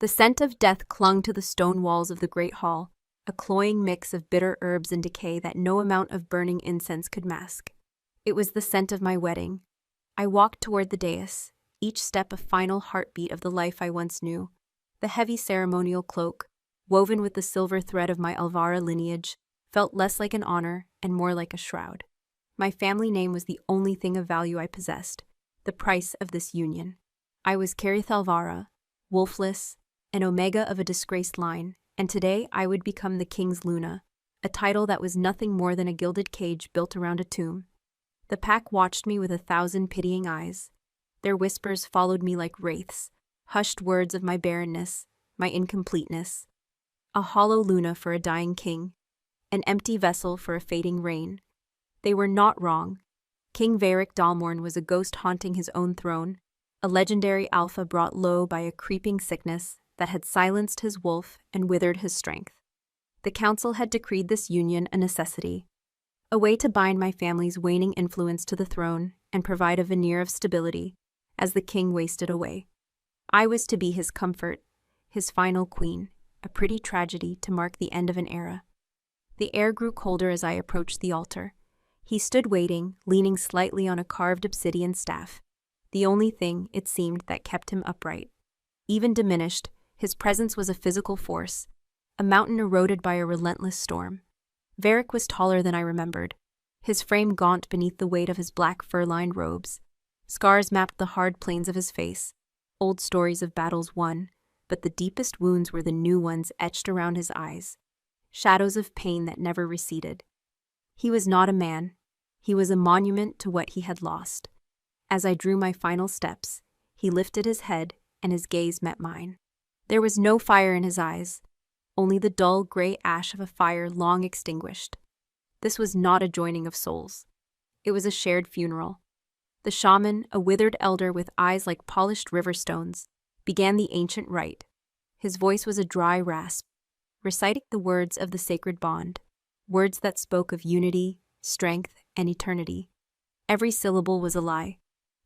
The scent of death clung to the stone walls of the great hall, a cloying mix of bitter herbs and decay that no amount of burning incense could mask. It was the scent of my wedding. I walked toward the dais, each step a final heartbeat of the life I once knew. The heavy ceremonial cloak, woven with the silver thread of my Alvara lineage, felt less like an honor and more like a shroud. My family name was the only thing of value I possessed, the price of this union. I was Carith Alvara, wolfless, an omega of a disgraced line, and today I would become the King's Luna, a title that was nothing more than a gilded cage built around a tomb. The pack watched me with 1,000 pitying eyes. Their whispers followed me like wraiths, hushed words of my barrenness, my incompleteness. A hollow Luna for a dying king, an empty vessel for a fading reign. They were not wrong. King Varric Dalmorn was a ghost haunting his own throne, a legendary alpha brought low by a creeping sickness that had silenced his wolf and withered his strength. The council had decreed this union a necessity, a way to bind my family's waning influence to the throne and provide a veneer of stability as the king wasted away. I was to be his comfort, his final queen, a pretty tragedy to mark the end of an era. The air grew colder as I approached the altar. He stood waiting, leaning slightly on a carved obsidian staff, the only thing, it seemed, that kept him upright. Even diminished, his presence was a physical force, a mountain eroded by a relentless storm. Varric was taller than I remembered, his frame gaunt beneath the weight of his black fur-lined robes. Scars mapped the hard plains of his face, old stories of battles won, but the deepest wounds were the new ones etched around his eyes, shadows of pain that never receded. He was not a man. He was a monument to what he had lost. As I drew my final steps, he lifted his head and his gaze met mine. There was no fire in his eyes, only the dull gray ash of a fire long extinguished. This was not a joining of souls. It was a shared funeral. The shaman, a withered elder with eyes like polished river stones, began the ancient rite. His voice was a dry rasp, reciting the words of the sacred bond, words that spoke of unity, strength, and eternity. Every syllable was a lie.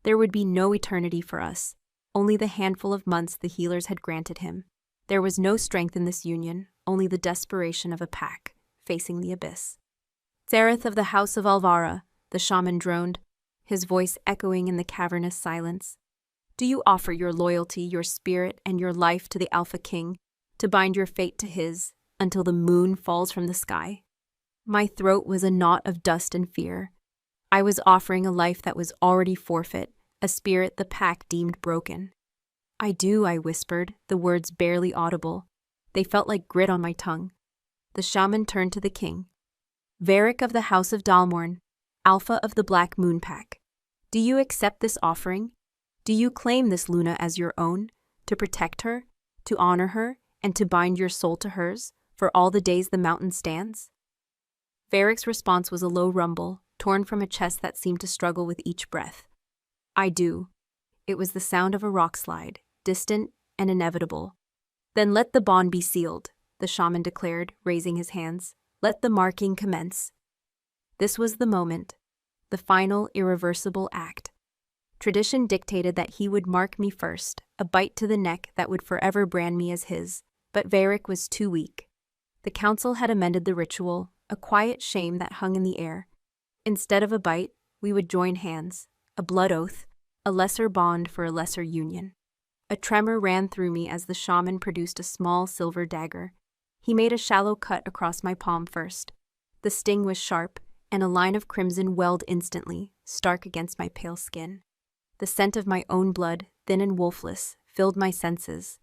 There would be no eternity for us, only the handful of months the healers had granted him. There was no strength in this union, only the desperation of a pack, facing the abyss. Zareth of the House of Alvara, the shaman droned, his voice echoing in the cavernous silence. Do you offer your loyalty, your spirit, and your life to the Alpha King, to bind your fate to his, until the moon falls from the sky? My throat was a knot of dust and fear. I was offering a life that was already forfeit, a spirit the pack deemed broken. I do, I whispered, the words barely audible. They felt like grit on my tongue. The shaman turned to the king. Varric of the House of Dalmorn, Alpha of the Black Moon Pack. Do you accept this offering? Do you claim this Luna as your own, to protect her, to honor her, and to bind your soul to hers, for all the days the mountain stands? Varric's response was a low rumble, torn from a chest that seemed to struggle with each breath. I do. It was the sound of a rock slide, distant and inevitable. Then let the bond be sealed, the shaman declared, raising his hands. Let the marking commence. This was the moment, the final irreversible act. Tradition dictated that he would mark me first, a bite to the neck that would forever brand me as his, but Varric was too weak. The council had amended the ritual, a quiet shame that hung in the air. Instead of a bite, we would join hands, a blood oath, a lesser bond for a lesser union. A tremor ran through me as the shaman produced a small silver dagger. He made a shallow cut across my palm first. The sting was sharp, and a line of crimson welled instantly, stark against my pale skin. The scent of my own blood, thin and wolfless, filled my senses.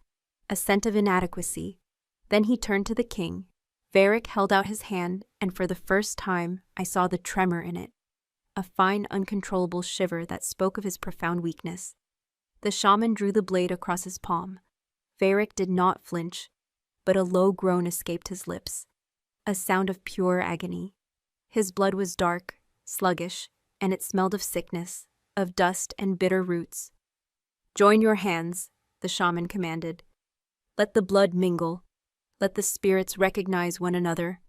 A scent of inadequacy. Then he turned to the king. Varric held out his hand, and for the first time, I saw the tremor in it. A fine, uncontrollable shiver that spoke of his profound weakness. The shaman drew the blade across his palm. Varric did not flinch, but a low groan escaped his lips, a sound of pure agony. His blood was dark, sluggish, and it smelled of sickness, of dust and bitter roots. Join your hands, the shaman commanded. Let the blood mingle. Let the spirits recognize one another.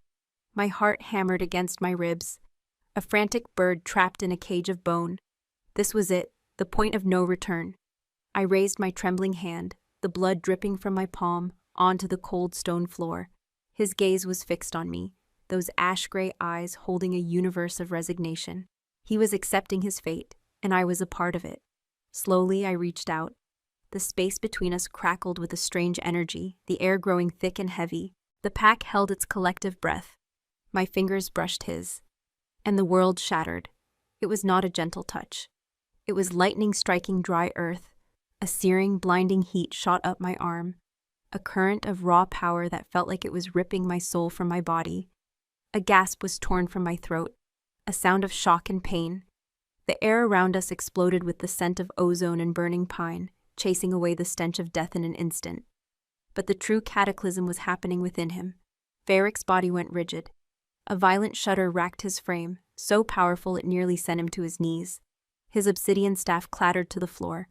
My heart hammered against my ribs, a frantic bird trapped in a cage of bone. This was it, the point of no return. I raised my trembling hand, the blood dripping from my palm onto the cold stone floor. His gaze was fixed on me, those ash-gray eyes holding a universe of resignation. He was accepting his fate, and I was a part of it. Slowly, I reached out. The space between us crackled with a strange energy, the air growing thick and heavy. The pack held its collective breath. My fingers brushed his, and the world shattered. It was not a gentle touch. It was lightning striking dry earth. A searing, blinding heat shot up my arm, a current of raw power that felt like it was ripping my soul from my body. A gasp was torn from my throat, a sound of shock and pain. The air around us exploded with the scent of ozone and burning pine, chasing away the stench of death in an instant. But the true cataclysm was happening within him. Varric's body went rigid. A violent shudder racked his frame, so powerful it nearly sent him to his knees. His obsidian staff clattered to the floor.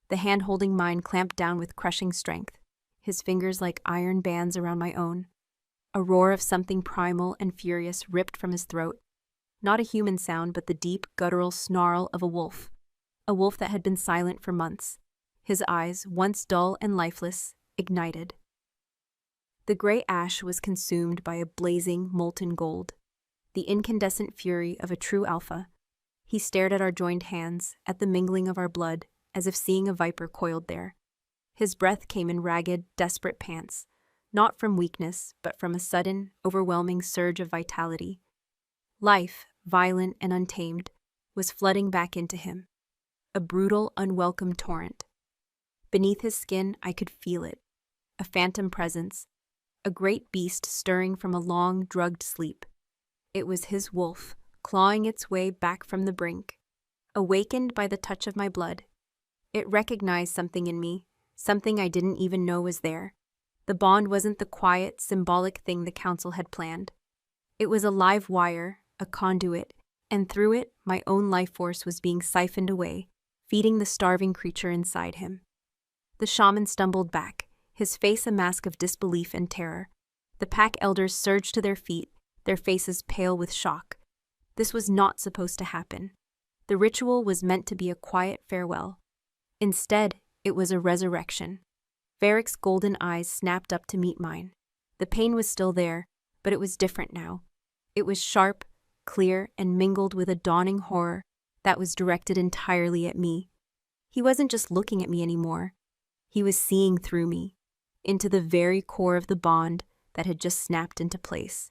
The hand holding mine clamped down with crushing strength, his fingers like iron bands around my own. A roar of something primal and furious ripped from his throat. Not a human sound, but the deep, guttural snarl of a wolf that had been silent for months. His eyes, once dull and lifeless, ignited. The gray ash was consumed by a blazing, molten gold, the incandescent fury of a true alpha. He stared at our joined hands, at the mingling of our blood, as if seeing a viper coiled there. His breath came in ragged, desperate pants, not from weakness, but from a sudden, overwhelming surge of vitality. Life, violent and untamed, was flooding back into him. A brutal, unwelcome torrent. Beneath his skin, I could feel it. A phantom presence. A great beast stirring from a long, drugged sleep. It was his wolf, clawing its way back from the brink. Awakened by the touch of my blood, it recognized something in me, something I didn't even know was there. The bond wasn't the quiet, symbolic thing the council had planned. It was a live wire, a conduit, and through it, my own life force was being siphoned away, feeding the starving creature inside him. The shaman stumbled back, his face a mask of disbelief and terror. The pack elders surged to their feet, their faces pale with shock. This was not supposed to happen. The ritual was meant to be a quiet farewell. Instead, it was a resurrection. Varric's golden eyes snapped up to meet mine. The pain was still there, but it was different now. It was sharp, clear, and mingled with a dawning horror that was directed entirely at me. He wasn't just looking at me anymore. He was seeing through me, into the very core of the bond that had just snapped into place.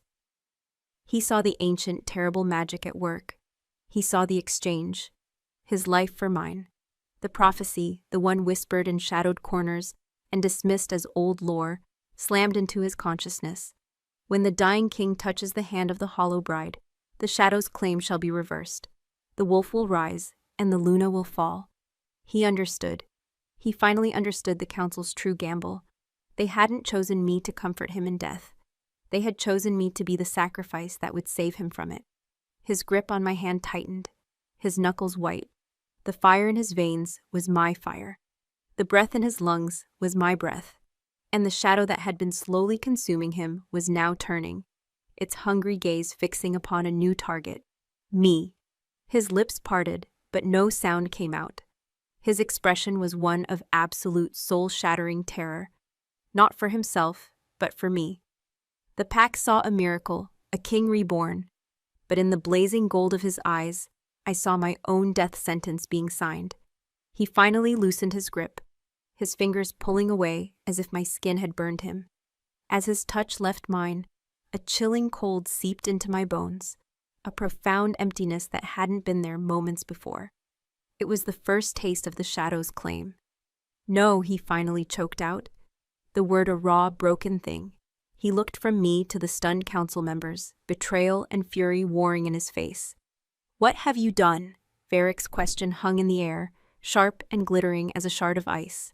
He saw the ancient, terrible magic at work. He saw the exchange, his life for mine. The prophecy, the one whispered in shadowed corners and dismissed as old lore, slammed into his consciousness. When the dying king touches the hand of the hollow bride, the shadow's claim shall be reversed. The wolf will rise, and the Luna will fall. He understood. He finally understood the council's true gamble. They hadn't chosen me to comfort him in death. They had chosen me to be the sacrifice that would save him from it. His grip on my hand tightened, his knuckles white. The fire in his veins was my fire. The breath in his lungs was my breath. And the shadow that had been slowly consuming him was now turning, its hungry gaze fixing upon a new target, me. His lips parted, but no sound came out. His expression was one of absolute soul-shattering terror, not for himself, but for me. The pack saw a miracle, a king reborn, but in the blazing gold of his eyes, I saw my own death sentence being signed. He finally loosened his grip, his fingers pulling away as if my skin had burned him. As his touch left mine, a chilling cold seeped into my bones, a profound emptiness that hadn't been there moments before. It was the first taste of the shadow's claim. No, he finally choked out, the word a raw, broken thing. He looked from me to the stunned council members, betrayal and fury warring in his face. "What have you done?" Varric's question hung in the air, sharp and glittering as a shard of ice.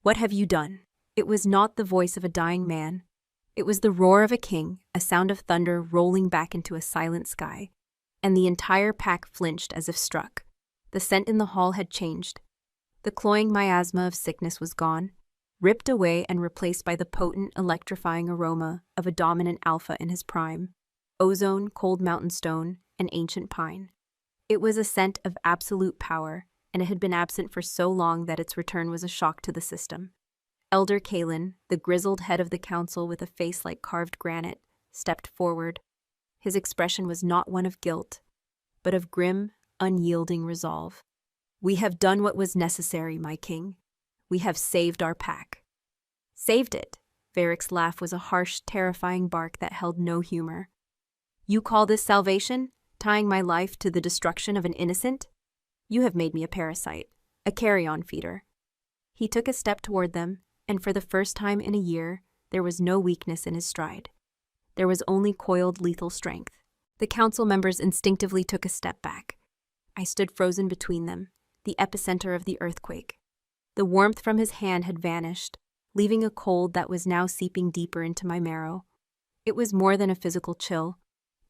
"What have you done?" It was not the voice of a dying man. It was the roar of a king, a sound of thunder rolling back into a silent sky. And the entire pack flinched as if struck. The scent in the hall had changed. The cloying miasma of sickness was gone, ripped away and replaced by the potent, electrifying aroma of a dominant alpha in his prime. Ozone, cold mountain stone, and ancient pine. It was a scent of absolute power, and it had been absent for so long that its return was a shock to the system. Elder Kalen, the grizzled head of the council with a face like carved granite, stepped forward. His expression was not one of guilt, but of grim, unyielding resolve. "We have done what was necessary, my king. We have saved our pack." "Saved it?" Varric's laugh was a harsh, terrifying bark that held no humor. "You call this salvation? Tying my life to the destruction of an innocent? You have made me a parasite, a carrion feeder." He took a step toward them, and for the first time in a year, there was no weakness in his stride. There was only coiled, lethal strength. The council members instinctively took a step back. I stood frozen between them, the epicenter of the earthquake. The warmth from his hand had vanished, leaving a cold that was now seeping deeper into my marrow. It was more than a physical chill.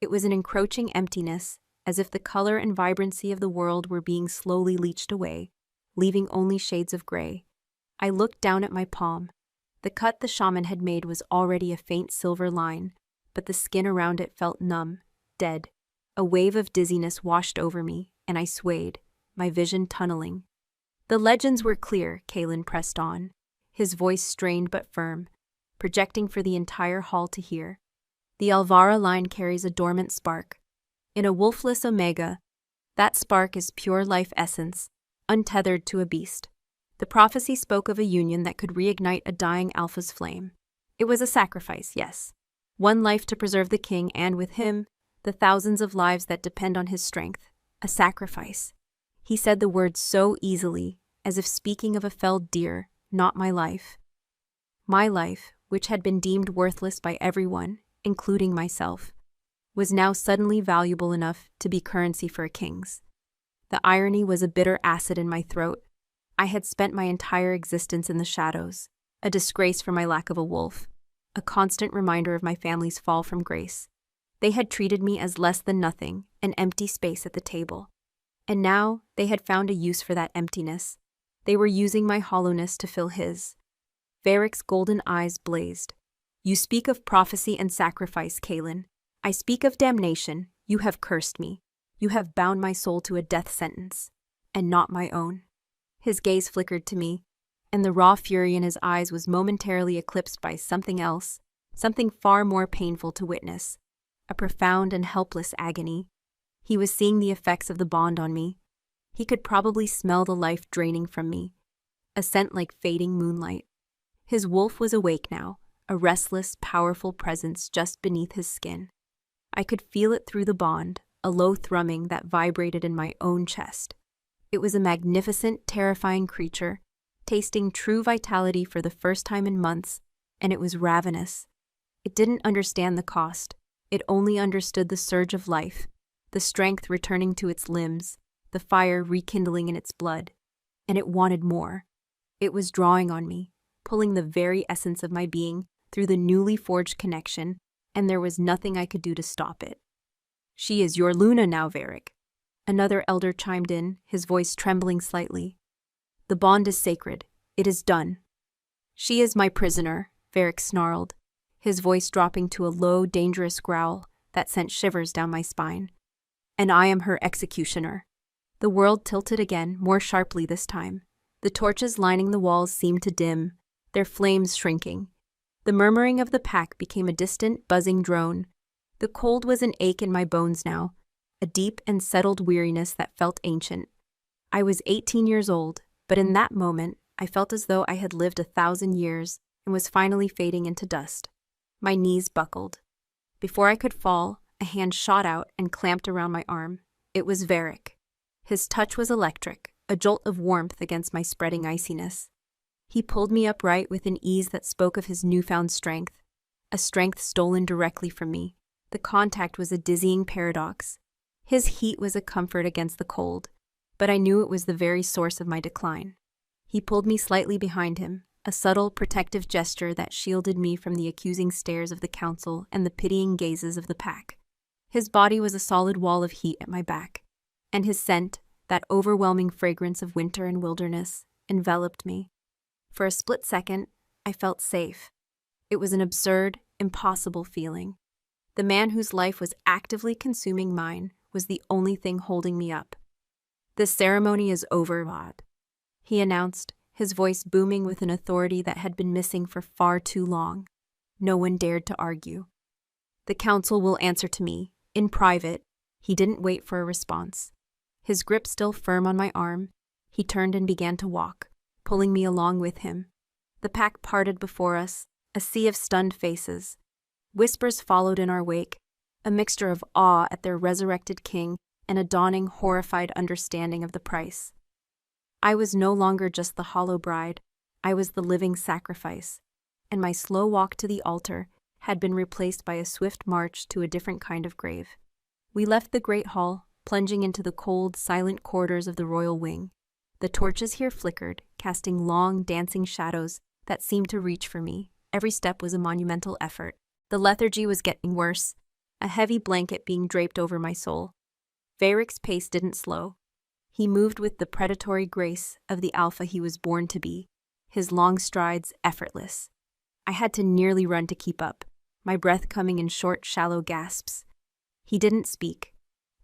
It was an encroaching emptiness, as if the color and vibrancy of the world were being slowly leached away, leaving only shades of gray. I looked down at my palm. The cut the shaman had made was already a faint silver line, but the skin around it felt numb, dead. A wave of dizziness washed over me, and I swayed, my vision tunneling. "The legends were clear," Kalen pressed on, his voice strained but firm, projecting for the entire hall to hear. "The Alvara line carries a dormant spark. In a wolfless omega, that spark is pure life essence, untethered to a beast. The prophecy spoke of a union that could reignite a dying alpha's flame. It was a sacrifice, yes. One life to preserve the king, and with him, the thousands of lives that depend on his strength. A sacrifice." He said the words so easily, as if speaking of a felled deer, not my life. My life, which had been deemed worthless by everyone, including myself, was now suddenly valuable enough to be currency for a king's. The irony was a bitter acid in my throat. I had spent my entire existence in the shadows, a disgrace for my lack of a wolf, a constant reminder of my family's fall from grace. They had treated me as less than nothing, an empty space at the table. And now they had found a use for that emptiness. They were using my hollowness to fill his. Varric's golden eyes blazed. "You speak of prophecy and sacrifice, Kalen. I speak of damnation. You have cursed me. You have bound my soul to a death sentence, and not my own." His gaze flickered to me, and the raw fury in his eyes was momentarily eclipsed by something else, something far more painful to witness, a profound and helpless agony. He was seeing the effects of the bond on me. He could probably smell the life draining from me, a scent like fading moonlight. His wolf was awake now, a restless, powerful presence just beneath his skin. I could feel it through the bond, a low thrumming that vibrated in my own chest. It was a magnificent, terrifying creature, tasting true vitality for the first time in months, and it was ravenous. It didn't understand the cost. It only understood the surge of life, the strength returning to its limbs, the fire rekindling in its blood. And it wanted more. It was drawing on me, pulling the very essence of my being through the newly forged connection, and there was nothing I could do to stop it. "She is your Luna now, Varric." Another elder chimed in, his voice trembling slightly. "The bond is sacred. It is done." "She is my prisoner," Varric snarled, his voice dropping to a low, dangerous growl that sent shivers down my spine. "And I am her executioner." The world tilted again, more sharply this time. The torches lining the walls seemed to dim, their flames shrinking. The murmuring of the pack became a distant, buzzing drone. The cold was an ache in my bones now, a deep and settled weariness that felt ancient. I was 18 years old, but in that moment, I felt as though I had lived 1,000 years and was finally fading into dust. My knees buckled. Before I could fall, a hand shot out and clamped around my arm. It was Varric. His touch was electric, a jolt of warmth against my spreading iciness. He pulled me upright with an ease that spoke of his newfound strength, a strength stolen directly from me. The contact was a dizzying paradox. His heat was a comfort against the cold, but I knew it was the very source of my decline. He pulled me slightly behind him, a subtle, protective gesture that shielded me from the accusing stares of the council and the pitying gazes of the pack. His body was a solid wall of heat at my back, and his scent, that overwhelming fragrance of winter and wilderness, enveloped me. For a split second, I felt safe. It was an absurd, impossible feeling. The man whose life was actively consuming mine was the only thing holding me up. "The ceremony is over, Vaude," he announced, his voice booming with an authority that had been missing for far too long. No one dared to argue. The council will answer to me, in private. He didn't wait for a response. His grip still firm on my arm, he turned and began to walk, pulling me along with him. The pack parted before us, a sea of stunned faces. Whispers followed in our wake, a mixture of awe at their resurrected king and a dawning, horrified understanding of the price. I was no longer just the hollow bride, I was the living sacrifice, and my slow walk to the altar had been replaced by a swift march to a different kind of grave. We left the great hall, plunging into the cold, silent corridors of the royal wing. The torches here flickered, casting long, dancing shadows that seemed to reach for me. Every step was a monumental effort. The lethargy was getting worse, a heavy blanket being draped over my soul. Varric's pace didn't slow. He moved with the predatory grace of the alpha he was born to be, his long strides effortless. I had to nearly run to keep up, my breath coming in short, shallow gasps. He didn't speak.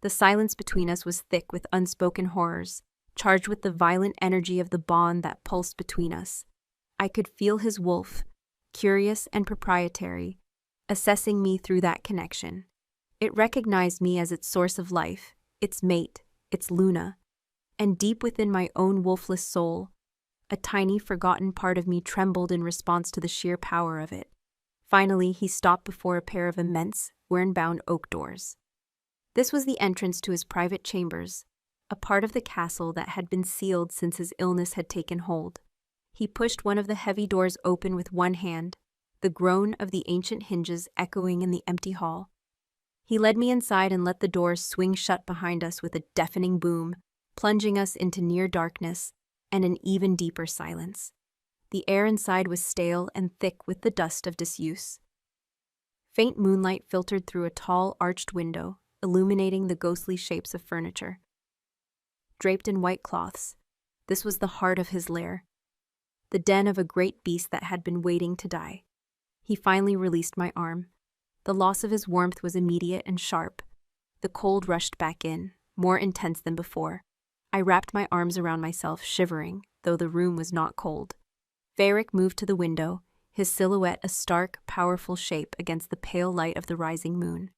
The silence between us was thick with unspoken horrors, charged with the violent energy of the bond that pulsed between us. I could feel his wolf, curious and proprietary, assessing me through that connection. It recognized me as its source of life, its mate, its Luna. And deep within my own wolfless soul, a tiny, forgotten part of me trembled in response to the sheer power of it. Finally, he stopped before a pair of immense, iron-bound oak doors. This was the entrance to his private chambers, a part of the castle that had been sealed since his illness had taken hold. He pushed one of the heavy doors open with one hand, the groan of the ancient hinges echoing in the empty hall. He led me inside and let the doors swing shut behind us with a deafening boom, plunging us into near darkness and an even deeper silence. The air inside was stale and thick with the dust of disuse. Faint moonlight filtered through a tall, arched window, illuminating the ghostly shapes of furniture. Draped in white cloths, this was the heart of his lair, the den of a great beast that had been waiting to die. He finally released my arm. The loss of his warmth was immediate and sharp. The cold rushed back in, more intense than before. I wrapped my arms around myself, shivering, though the room was not cold. Varric moved to the window, his silhouette a stark, powerful shape against the pale light of the rising moon.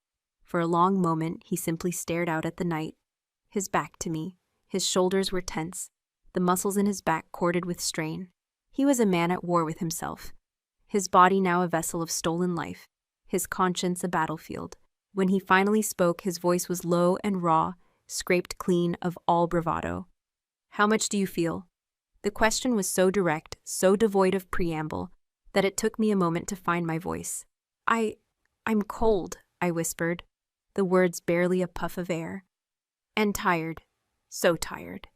For a long moment, he simply stared out at the night, his back to me. His shoulders were tense, the muscles in his back corded with strain. He was a man at war with himself, his body now a vessel of stolen life, his conscience a battlefield. When he finally spoke, his voice was low and raw, scraped clean of all bravado. "How much do you feel?" The question was so direct, so devoid of preamble, that it took me a moment to find my voice. I'm cold," I whispered, the words barely a puff of air. "And tired. So tired."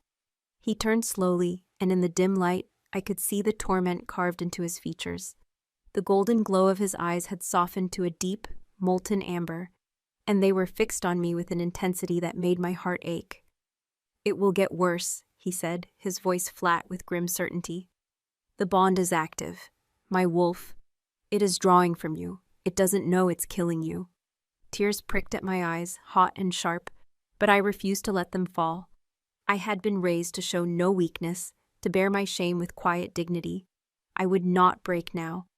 He turned slowly, and in the dim light, I could see the torment carved into his features. The golden glow of his eyes had softened to a deep, molten amber, and they were fixed on me with an intensity that made my heart ache. "It will get worse," he said, his voice flat with grim certainty. "The bond is active. My wolf, it is drawing from you. It doesn't know it's killing you." Tears pricked at my eyes, hot and sharp, but I refused to let them fall. I had been raised to show no weakness, to bear my shame with quiet dignity. I would not break now.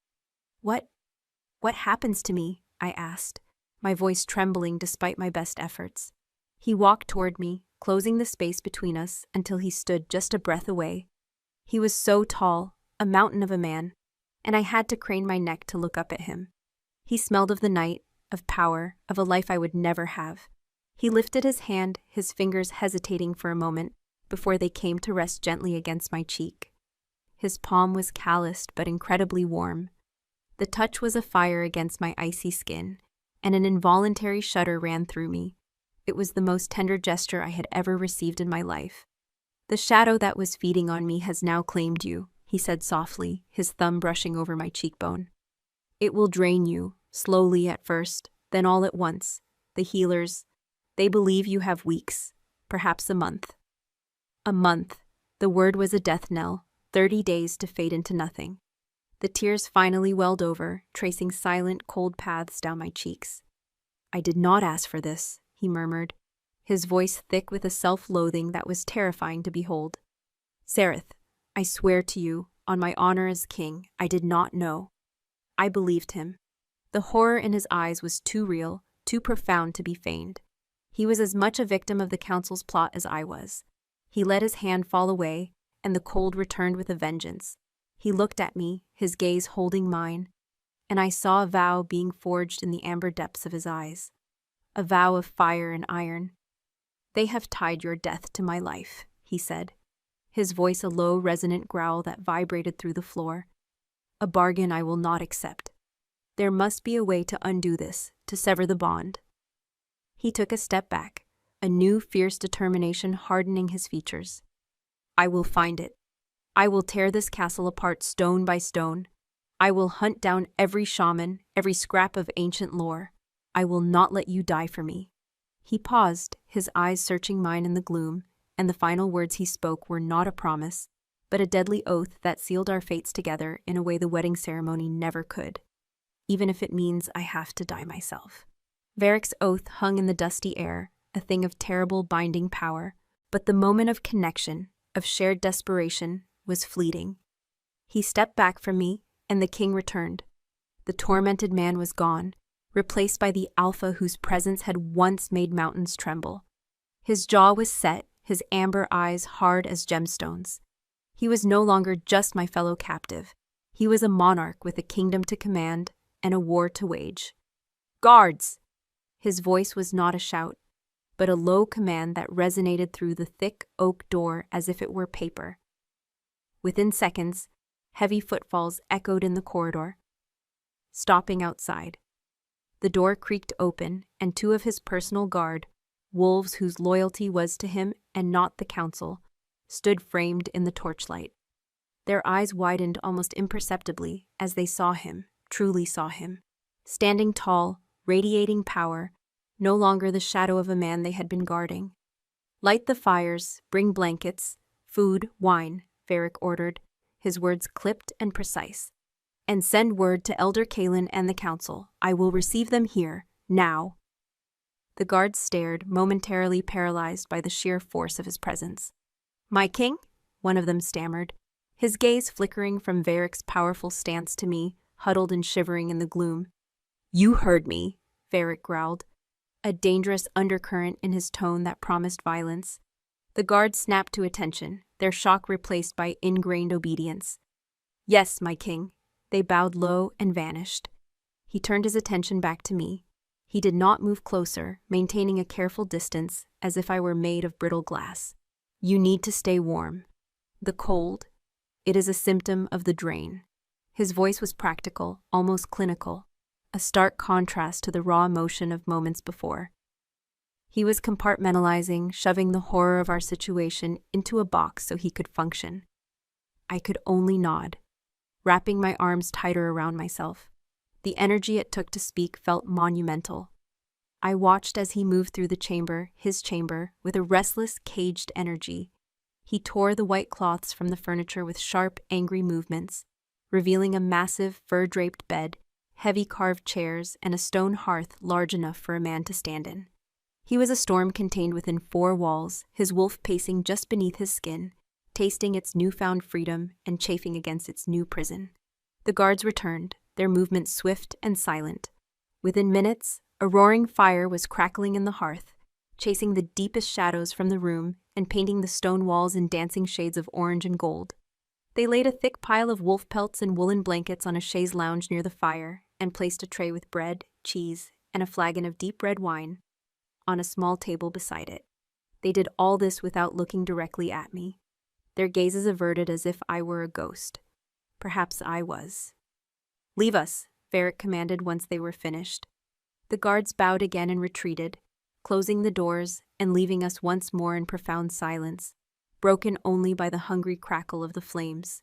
What happens to me?" I asked, my voice trembling despite my best efforts. He walked toward me, closing the space between us until he stood just a breath away. He was so tall, a mountain of a man, and I had to crane my neck to look up at him. He smelled of the night, of power, of a life I would never have. He lifted his hand, his fingers hesitating for a moment before they came to rest gently against my cheek. His palm was calloused but incredibly warm. The touch was a fire against my icy skin, and an involuntary shudder ran through me. It was the most tender gesture I had ever received in my life. "The shadow that was feeding on me has now claimed you," he said softly, his thumb brushing over my cheekbone. "It will drain you, slowly at first, then all at once. The healers, they believe you have weeks, perhaps a month." A month. The word was a death knell, 30 days to fade into nothing. The tears finally welled over, tracing silent, cold paths down my cheeks. "I did not ask for this," he murmured, his voice thick with a self-loathing that was terrifying to behold. "Sereth, I swear to you, on my honor as king, I did not know. I believed him. The horror in his eyes was too real, too profound to be feigned. He was as much a victim of the council's plot as I was. He let his hand fall away, and the cold returned with a vengeance. He looked at me, his gaze holding mine, and I saw a vow being forged in the amber depths of his eyes. A vow of fire and iron. "They have tied your death to my life," he said, his voice a low, resonant growl that vibrated through the floor. "A bargain I will not accept. There must be a way to undo this, to sever the bond." He took a step back, a new fierce determination hardening his features. "I will find it. I will tear this castle apart stone by stone. I will hunt down every shaman, every scrap of ancient lore. I will not let you die for me." He paused, his eyes searching mine in the gloom, and the final words he spoke were not a promise, but a deadly oath that sealed our fates together in a way the wedding ceremony never could. "Even if it means I have to die myself." Varric's oath hung in the dusty air, a thing of terrible binding power, but the moment of connection, of shared desperation, was fleeting. He stepped back from me, and the king returned. The tormented man was gone, replaced by the alpha whose presence had once made mountains tremble. His jaw was set, his amber eyes hard as gemstones. He was no longer just my fellow captive. He was a monarch with a kingdom to command and a war to wage. "Guards!" His voice was not a shout, but a low command that resonated through the thick oak door as if it were paper. Within seconds, heavy footfalls echoed in the corridor. Stopping outside. The door creaked open, and two of his personal guard, wolves whose loyalty was to him and not the council, stood framed in the torchlight. Their eyes widened almost imperceptibly as they saw him, truly saw him, standing tall, radiating power, no longer the shadow of a man they had been guarding. "Light the fires, bring blankets, food, wine," Varric ordered, his words clipped and precise. "And send word to Elder Kalen and the council. I will receive them here, now." The guards stared, momentarily paralyzed by the sheer force of his presence. "My king?" one of them stammered, his gaze flickering from Varric's powerful stance to me, huddled and shivering in the gloom. "You heard me," Varric growled, a dangerous undercurrent in his tone that promised violence. The guards snapped to attention, their shock replaced by ingrained obedience. "Yes, my king." They bowed low and vanished. He turned his attention back to me. He did not move closer, maintaining a careful distance, as if I were made of brittle glass. "You need to stay warm. The cold, it is a symptom of the drain." His voice was practical, almost clinical, a stark contrast to the raw emotion of moments before. He was compartmentalizing, shoving the horror of our situation into a box so he could function. I could only nod, wrapping my arms tighter around myself. The energy it took to speak felt monumental. I watched as he moved through the chamber, his chamber, with a restless, caged energy. He tore the white cloths from the furniture with sharp, angry movements, revealing a massive, fur-draped bed, heavy carved chairs, and a stone hearth large enough for a man to stand in. He was a storm contained within four walls, his wolf pacing just beneath his skin, tasting its newfound freedom and chafing against its new prison. The guards returned, their movements swift and silent. Within minutes, a roaring fire was crackling in the hearth, chasing the deepest shadows from the room and painting the stone walls in dancing shades of orange and gold. They laid a thick pile of wolf pelts and woolen blankets on a chaise lounge near the fire and placed a tray with bread, cheese, and a flagon of deep red wine on a small table beside it. They did all this without looking directly at me, their gazes averted as if I were a ghost. Perhaps I was. "Leave us," Varric commanded once they were finished. The guards bowed again and retreated, closing the doors and leaving us once more in profound silence, broken only by the hungry crackle of the flames.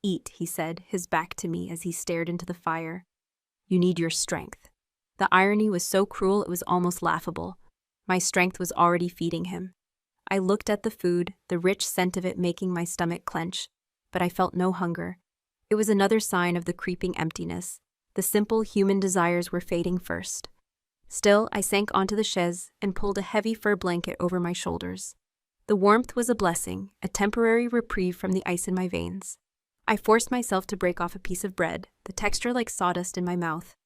"Eat," he said, his back to me as he stared into the fire. "You need your strength." The irony was so cruel it was almost laughable. My strength was already feeding him. I looked at the food, the rich scent of it making my stomach clench, but I felt no hunger. It was another sign of the creeping emptiness. The simple human desires were fading first. Still, I sank onto the chaise and pulled a heavy fur blanket over my shoulders. The warmth was a blessing, a temporary reprieve from the ice in my veins. I forced myself to break off a piece of bread, the texture like sawdust in my mouth.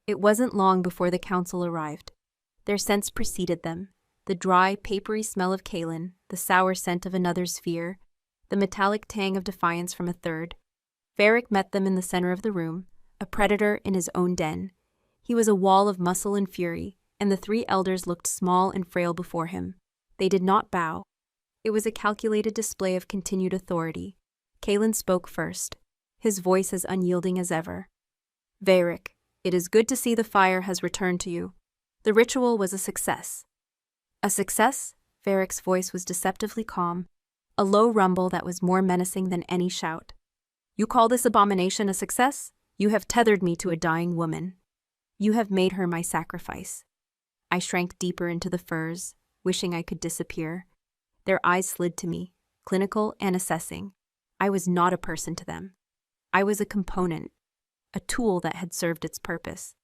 It wasn't long before the council arrived. Their scents preceded them: the dry, papery smell of Kaelin, the sour scent of another's fear, the metallic tang of defiance from a third. Varric met them in the center of the room, a predator in his own den. He was a wall of muscle and fury, and the three elders looked small and frail before him. They did not bow. It was a calculated display of continued authority. Kaelin spoke first, his voice as unyielding as ever. Varric, it is good to see the fire has returned to you. The ritual was a success. A success? Varric's voice was deceptively calm, a low rumble that was more menacing than any shout. You call this abomination a success? You have tethered me to a dying woman. You have made her my sacrifice. I shrank deeper into the furs, wishing I could disappear. Their eyes slid to me, clinical and assessing. I was not a person to them. I was a component, a tool that had served its purpose.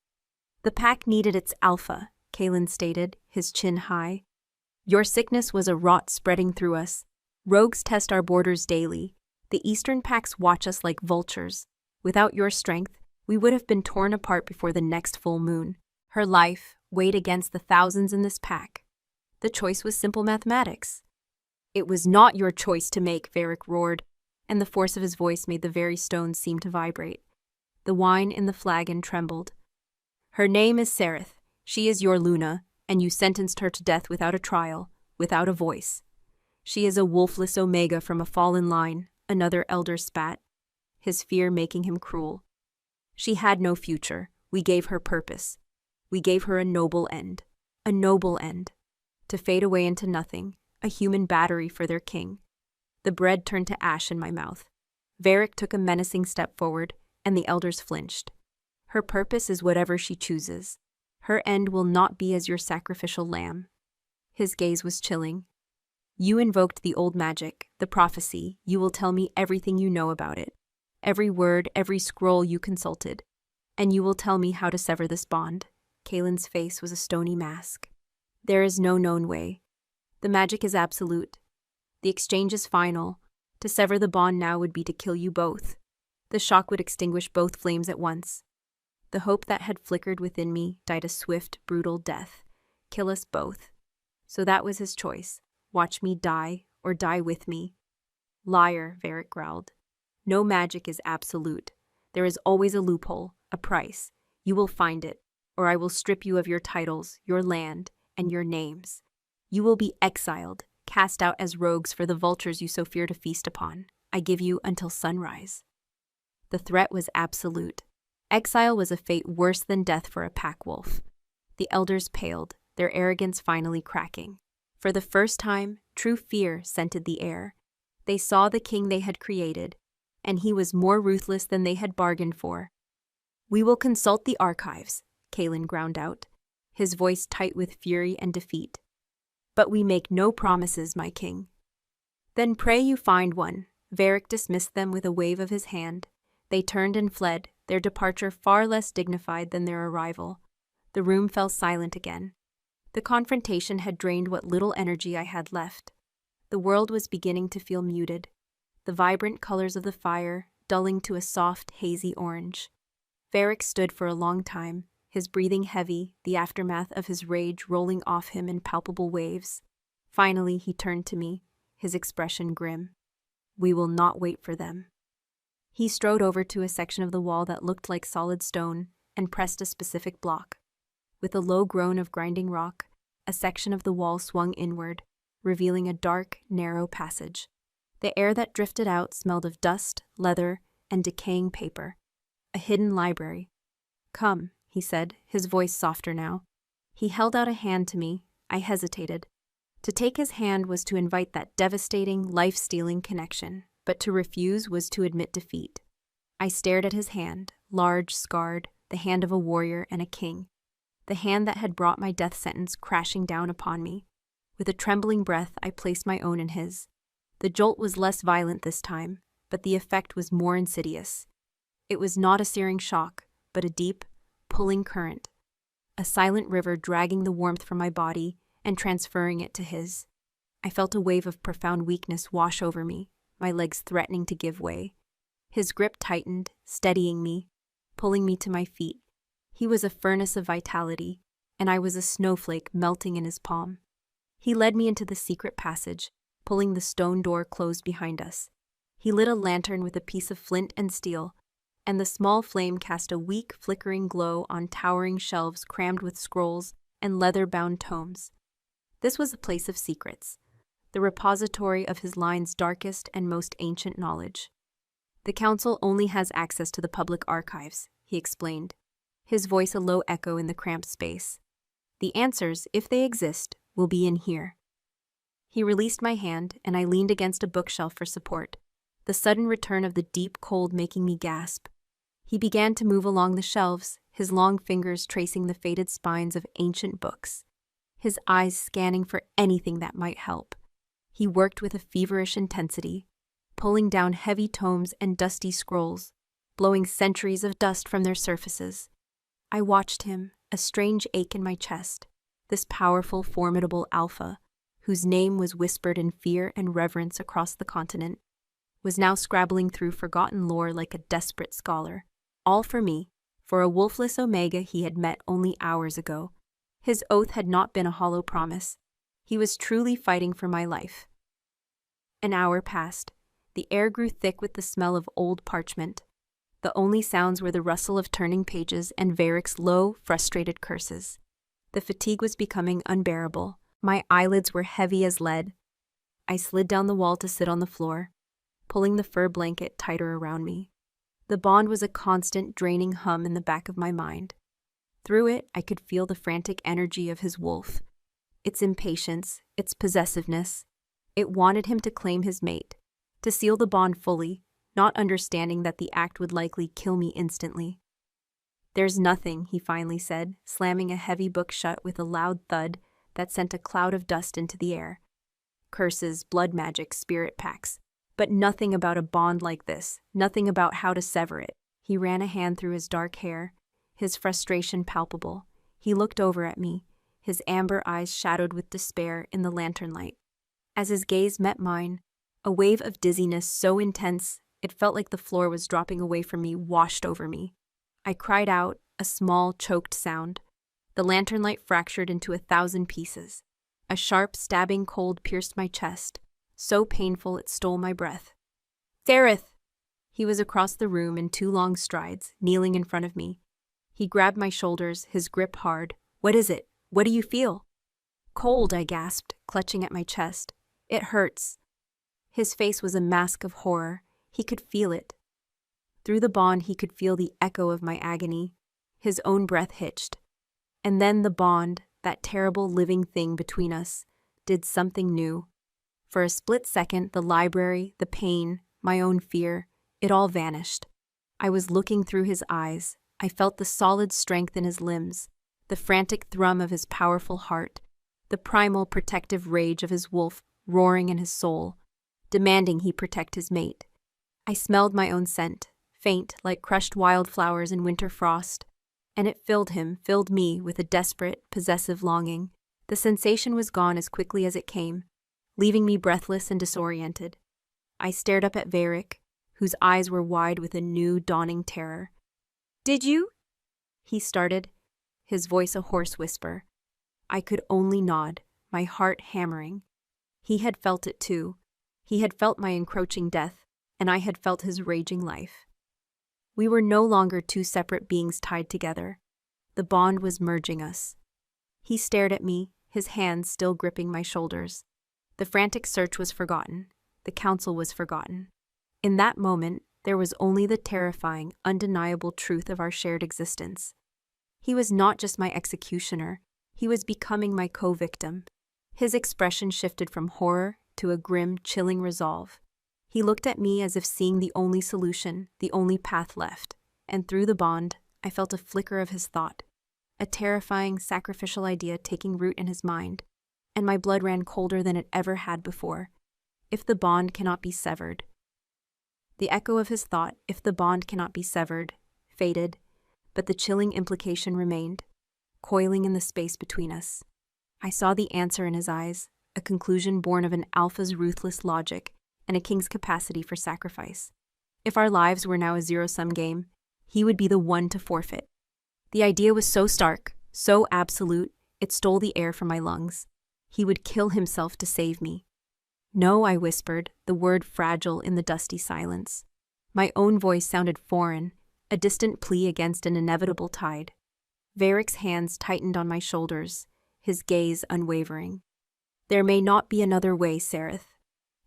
The pack needed its alpha, Kaelin stated, his chin high. Your sickness was a rot spreading through us. Rogues test our borders daily. The eastern packs watch us like vultures. Without your strength, we would have been torn apart before the next full moon. Her life weighed against the thousands in this pack. The choice was simple mathematics. It was not your choice to make, Varric roared, and the force of his voice made the very stones seem to vibrate. The wine in the flagon trembled. Her name is Sereth. She is your Luna, and you sentenced her to death without a trial, without a voice. She is a wolfless omega from a fallen line, another elder spat, his fear making him cruel. She had no future. We gave her purpose. We gave her a noble end. A noble end. To fade away into nothing, a human battery for their king. The bread turned to ash in my mouth. Varric took a menacing step forward, and the elders flinched. Her purpose is whatever she chooses. Her end will not be as your sacrificial lamb. His gaze was chilling. You invoked the old magic, the prophecy. You will tell me everything you know about it. Every word, every scroll you consulted. And you will tell me how to sever this bond. Kaelin's face was a stony mask. There is no known way. The magic is absolute. The exchange is final. To sever the bond now would be to kill you both. The shock would extinguish both flames at once. The hope that had flickered within me died a swift, brutal death. Kill us both. So that was his choice. Watch me die, or die with me. Liar, Varric growled. No magic is absolute. There is always a loophole, a price. You will find it, or I will strip you of your titles, your land, and your names. You will be exiled, cast out as rogues for the vultures you so fear to feast upon. I give you until sunrise. The threat was absolute. Exile was a fate worse than death for a pack wolf. The elders paled, their arrogance finally cracking. For the first time, true fear scented the air. They saw the king they had created, and he was more ruthless than they had bargained for. We will consult the archives, Kaelin ground out, his voice tight with fury and defeat. But we make no promises, my king. Then pray you find one. Varric dismissed them with a wave of his hand. They turned and fled, their departure far less dignified than their arrival. The room fell silent again. The confrontation had drained what little energy I had left. The world was beginning to feel muted, the vibrant colors of the fire dulling to a soft, hazy orange. Varric stood for a long time, his breathing heavy, the aftermath of his rage rolling off him in palpable waves. Finally, he turned to me, his expression grim. We will not wait for them. He strode over to a section of the wall that looked like solid stone and pressed a specific block. With a low groan of grinding rock, a section of the wall swung inward, revealing a dark, narrow passage. The air that drifted out smelled of dust, leather, and decaying paper. A hidden library. Come, he said, his voice softer now. He held out a hand to me. I hesitated. To take his hand was to invite that devastating, life-stealing connection, but to refuse was to admit defeat. I stared at his hand, large, scarred, the hand of a warrior and a king. The hand that had brought my death sentence crashing down upon me. With a trembling breath, I placed my own in his. The jolt was less violent this time, but the effect was more insidious. It was not a searing shock, but a deep, pulling current. A silent river dragging the warmth from my body and transferring it to his. I felt a wave of profound weakness wash over me, my legs threatening to give way. His grip tightened, steadying me, pulling me to my feet. He was a furnace of vitality, and I was a snowflake melting in his palm. He led me into the secret passage, pulling the stone door closed behind us. He lit a lantern with a piece of flint and steel, and the small flame cast a weak, flickering glow on towering shelves crammed with scrolls and leather-bound tomes. This was a place of secrets, the repository of his line's darkest and most ancient knowledge. The council only has access to the public archives, he explained, his voice a low echo in the cramped space. The answers, if they exist, will be in here. He released my hand, and I leaned against a bookshelf for support, the sudden return of the deep cold making me gasp. He began to move along the shelves, his long fingers tracing the faded spines of ancient books, his eyes scanning for anything that might help. He worked with a feverish intensity, pulling down heavy tomes and dusty scrolls, blowing centuries of dust from their surfaces. I watched him, a strange ache in my chest, this powerful, formidable alpha, whose name was whispered in fear and reverence across the continent, was now scrabbling through forgotten lore like a desperate scholar. All for me, for a wolfless Omega he had met only hours ago. His oath had not been a hollow promise. He was truly fighting for my life. An hour passed. The air grew thick with the smell of old parchment. The only sounds were the rustle of turning pages and Varric's low, frustrated curses. The fatigue was becoming unbearable. My eyelids were heavy as lead. I slid down the wall to sit on the floor, pulling the fur blanket tighter around me. The bond was a constant, draining hum in the back of my mind. Through it, I could feel the frantic energy of his wolf, its impatience, its possessiveness. It wanted him to claim his mate, to seal the bond fully, not understanding that the act would likely kill me instantly. "There's nothing," he finally said, slamming a heavy book shut with a loud thud that sent a cloud of dust into the air. "Curses, blood magic, spirit packs. But nothing about a bond like this, nothing about how to sever it." He ran a hand through his dark hair, his frustration palpable. He looked over at me, his amber eyes shadowed with despair in the lantern light. As his gaze met mine, a wave of dizziness so intense it felt like the floor was dropping away from me, washed over me. I cried out, a small, choked sound. The lantern light fractured into 1,000 pieces. A sharp, stabbing cold pierced my chest, so painful it stole my breath. "Gareth!" He was across the room in 2 long strides, kneeling in front of me. He grabbed my shoulders, his grip hard. "What is it? What do you feel?" "Cold," I gasped, clutching at my chest. "It hurts." His face was a mask of horror. He could feel it. Through the bond he could feel the echo of my agony. His own breath hitched. And then the bond, that terrible living thing between us, did something new. For a split second, the library, the pain, my own fear, it all vanished. I was looking through his eyes. I felt the solid strength in his limbs, the frantic thrum of his powerful heart, the primal protective rage of his wolf roaring in his soul, demanding he protect his mate. I smelled my own scent, faint like crushed wildflowers in winter frost, and it filled me with a desperate, possessive longing. The sensation was gone as quickly as it came, leaving me breathless and disoriented. I stared up at Varric, whose eyes were wide with a new, dawning terror. "Did you?" he started, his voice a hoarse whisper. I could only nod, my heart hammering. He had felt it too. He had felt my encroaching death, and I had felt his raging life. We were no longer 2 separate beings tied together. The bond was merging us. He stared at me, his hands still gripping my shoulders. The frantic search was forgotten. The council was forgotten. In that moment, there was only the terrifying, undeniable truth of our shared existence. He was not just my executioner. He was becoming my co-victim. His expression shifted from horror to a grim, chilling resolve. He looked at me as if seeing the only solution, the only path left, and through the bond, I felt a flicker of his thought, a terrifying, sacrificial idea taking root in his mind, and my blood ran colder than it ever had before. If the bond cannot be severed. The echo of his thought, if the bond cannot be severed, faded, but the chilling implication remained, coiling in the space between us. I saw the answer in his eyes, a a conclusion born of an alpha's ruthless logic and a king's capacity for sacrifice. If our lives were now a zero-sum game, he would be the one to forfeit. The idea was so stark, so absolute, it stole the air from my lungs. He would kill himself to save me. No, I whispered, the word fragile in the dusty silence. My own voice sounded foreign, a distant plea against an inevitable tide. Varric's hands tightened on my shoulders, his gaze unwavering. There may not be another way, Sereth.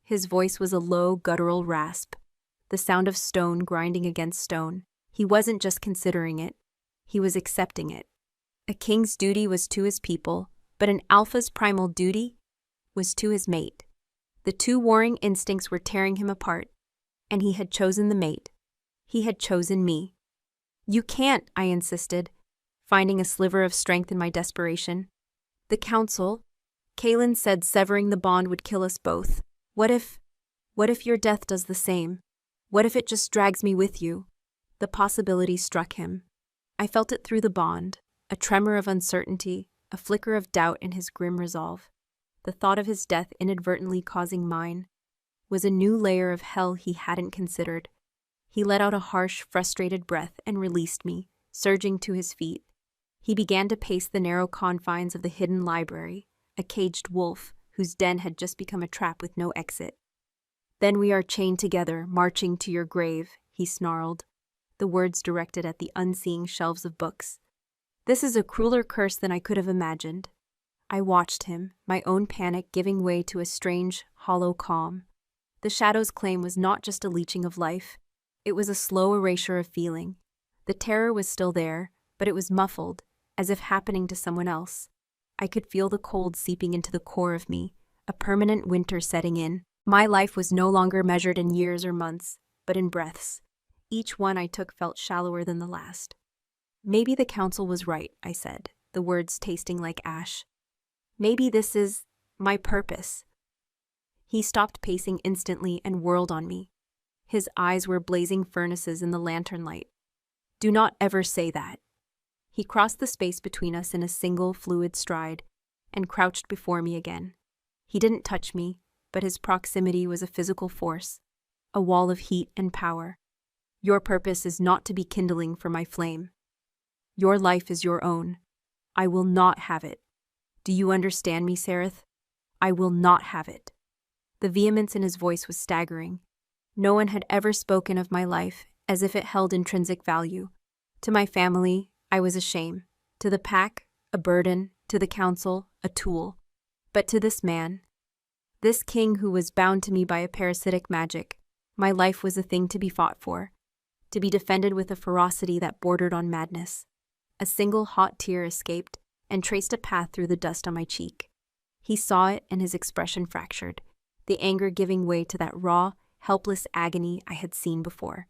His voice was a low, guttural rasp, the sound of stone grinding against stone. He wasn't just considering it, he was accepting it. A king's duty was to his people, but an alpha's primal duty was to his mate. The two warring instincts were tearing him apart, and he had chosen the mate. He had chosen me. You can't, I insisted, finding a sliver of strength in my desperation. The council, Kaelin said severing the bond would kill us both. What if your death does the same? What if it just drags me with you? The possibility struck him. I felt it through the bond, a tremor of uncertainty, a flicker of doubt in his grim resolve. The thought of his death inadvertently causing mine was a new layer of hell he hadn't considered. He let out a harsh, frustrated breath and released me, surging to his feet. He began to pace the narrow confines of the hidden library, a caged wolf whose den had just become a trap with no exit. Then we are chained together, marching to your grave, he snarled, the words directed at the unseeing shelves of books. This is a crueler curse than I could have imagined. I watched him, my own panic giving way to a strange, hollow calm. The shadow's claim was not just a leeching of life, it was a slow erasure of feeling. The terror was still there, but it was muffled, as if happening to someone else. I could feel the cold seeping into the core of me, a permanent winter setting in. My life was no longer measured in years or months, but in breaths. Each one I took felt shallower than the last. Maybe the council was right, I said, the words tasting like ash. Maybe this is my purpose. He stopped pacing instantly and whirled on me. His eyes were blazing furnaces in the lantern light. Do not ever say that. He crossed the space between us in a single fluid stride and crouched before me again. He didn't touch me, but his proximity was a physical force, a wall of heat and power. Your purpose is not to be kindling for my flame. Your life is your own. I will not have it. Do you understand me, Sereth? I will not have it. The vehemence in his voice was staggering. No one had ever spoken of my life as if it held intrinsic value. To my family, I was a shame. To the pack, a burden. To the council, a tool. But to this man, this king who was bound to me by a parasitic magic, my life was a thing to be fought for, to be defended with a ferocity that bordered on madness. A single hot tear escaped and traced a path through the dust on my cheek. He saw it and his expression fractured, the anger giving way to that raw, helpless agony I had seen before.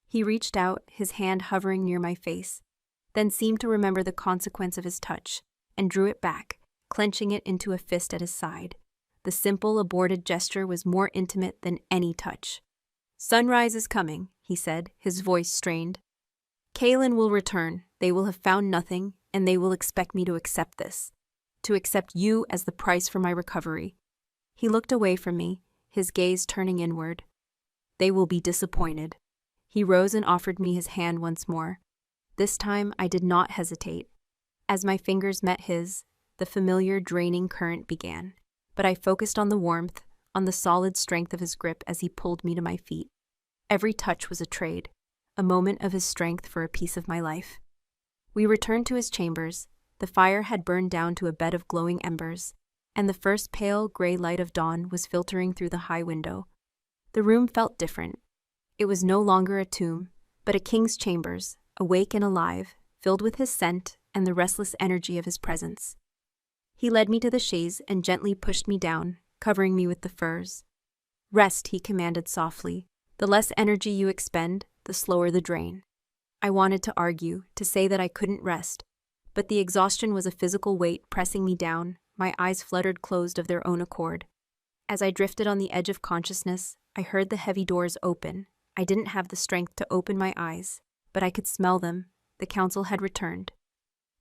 He reached out, his hand hovering near my face, then seemed to remember the consequence of his touch, and drew it back, clenching it into a fist at his side. The simple, aborted gesture was more intimate than any touch. Sunrise is coming, he said, his voice strained. Kaelin will return. They will have found nothing, and they will expect me to accept this, to accept you as the price for my recovery. He looked away from me, his gaze turning inward. They will be disappointed. He rose and offered me his hand once more. This time I did not hesitate. As my fingers met his, the familiar draining current began, but I focused on the warmth, on the solid strength of his grip as he pulled me to my feet. Every touch was a trade, a moment of his strength for a piece of my life. We returned to his chambers. The fire had burned down to a bed of glowing embers, and the first pale gray light of dawn was filtering through the high window. The room felt different. It was no longer a tomb, but a king's chambers, awake and alive, filled with his scent and the restless energy of his presence. He led me to the chaise and gently pushed me down, covering me with the furs. Rest, he commanded softly. The less energy you expend, the slower the drain. I wanted to argue, to say that I couldn't rest, but the exhaustion was a physical weight pressing me down, my eyes fluttered closed of their own accord. As I drifted on the edge of consciousness, I heard the heavy doors open. I didn't have the strength to open my eyes, but I could smell them. The council had returned.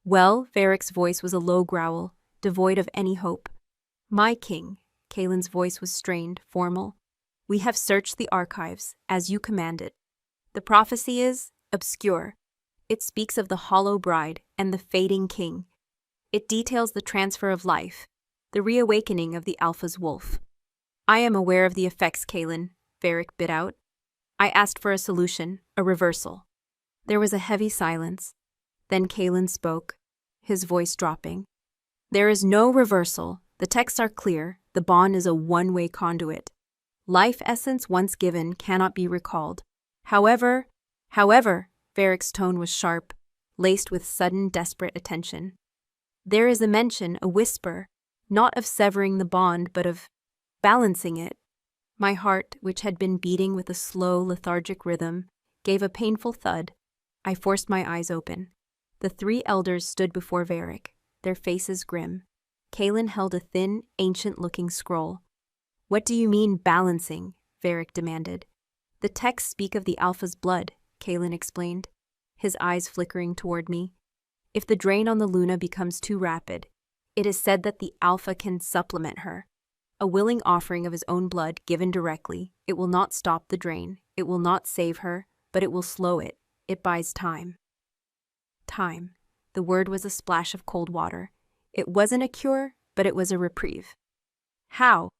Well, Varric's voice was a low growl, devoid of any hope. My king, Kalen's voice was strained, formal. "We have searched the archives, as you commanded. The prophecy is obscure. It speaks of the hollow bride and the fading king. It details the transfer of life, the reawakening of the Alpha's wolf." "I am aware of the effects, Kalen," Varric bit out. "I asked for a solution, a reversal." There was a heavy silence. Then Kalen spoke, his voice dropping. "There is no reversal. The texts are clear. The bond is a one-way conduit. Life essence once given cannot be recalled. However, Varric's tone was sharp, laced with sudden, desperate attention. "There is a mention, a whisper, not of severing the bond, but of balancing it." My heart, which had been beating with a slow, lethargic rhythm, gave a painful thud. I forced my eyes open. The three elders stood before Varric, their faces grim. Kalen held a thin, ancient-looking scroll. "What do you mean, balancing?" Varric demanded. "The texts speak of the Alpha's blood," Kalen explained, his eyes flickering toward me. "If the drain on the Luna becomes too rapid, it is said that the Alpha can supplement her. A willing offering of his own blood given directly, it will not stop the drain, it will not save her, but it will slow it. It buys time." Time. The word was a splash of cold water. It wasn't a cure, but it was a reprieve. "How?"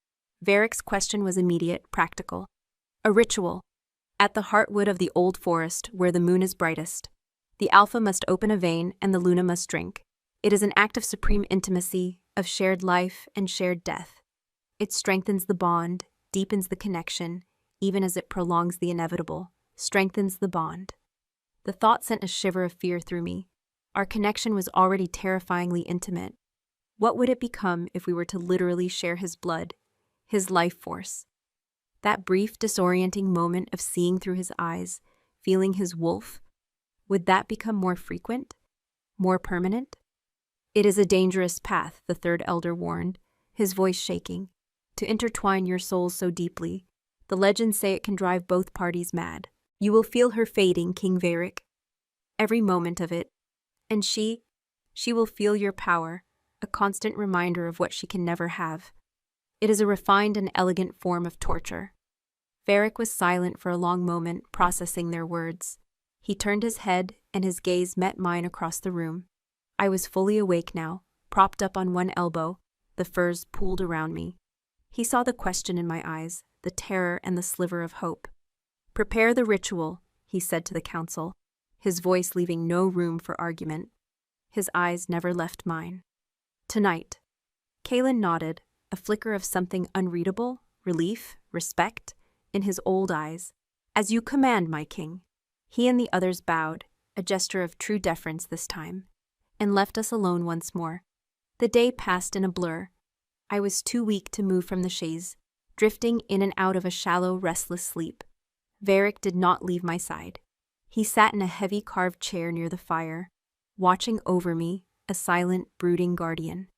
Varric's question was immediate, practical. "A ritual. At the heartwood of the old forest, where the moon is brightest, the Alpha must open a vein and the Luna must drink. It is an act of supreme intimacy, of shared life and shared death. It strengthens the bond, deepens the connection, even as it prolongs the inevitable, strengthens the bond." The thought sent a shiver of fear through me. Our connection was already terrifyingly intimate. What would it become if we were to literally share his blood, his life force? That brief, disorienting moment of seeing through his eyes, feeling his wolf, would that become more frequent, more permanent? "It is a dangerous path," the third elder warned, his voice shaking, "to intertwine your souls so deeply. The legends say it can drive both parties mad. You will feel her fading, King Varric. Every moment of it. And she will feel your power, a constant reminder of what she can never have. It is a refined and elegant form of torture." Varric was silent for a long moment, processing their words. He turned his head, and his gaze met mine across the room. I was fully awake now, propped up on one elbow, the furs pooled around me. He saw the question in my eyes, the terror and the sliver of hope. "Prepare the ritual," he said to the council, his voice leaving no room for argument. His eyes never left mine. "Tonight." Kalen nodded, a flicker of something unreadable, relief, respect, in his old eyes. "As you command, my king." He and the others bowed, a gesture of true deference this time, and left us alone once more. The day passed in a blur. I was too weak to move from the chaise, drifting in and out of a shallow, restless sleep. Varric did not leave my side. He sat in a heavy carved chair near the fire, watching over me, a silent, brooding guardian.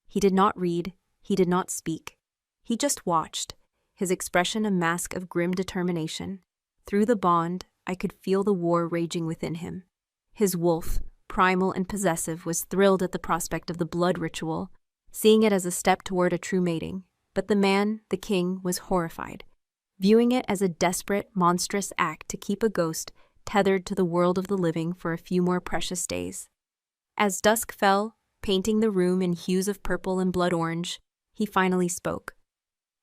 He did not read, he did not speak. He just watched, his expression a mask of grim determination. Through the bond, I could feel the war raging within him. His wolf, primal and possessive, was thrilled at the prospect of the blood ritual, seeing it as a step toward a true mating. But the man, the king, was horrified, viewing it as a desperate, monstrous act to keep a ghost tethered to the world of the living for a few more precious days. As dusk fell, painting the room in hues of purple and blood orange, he finally spoke.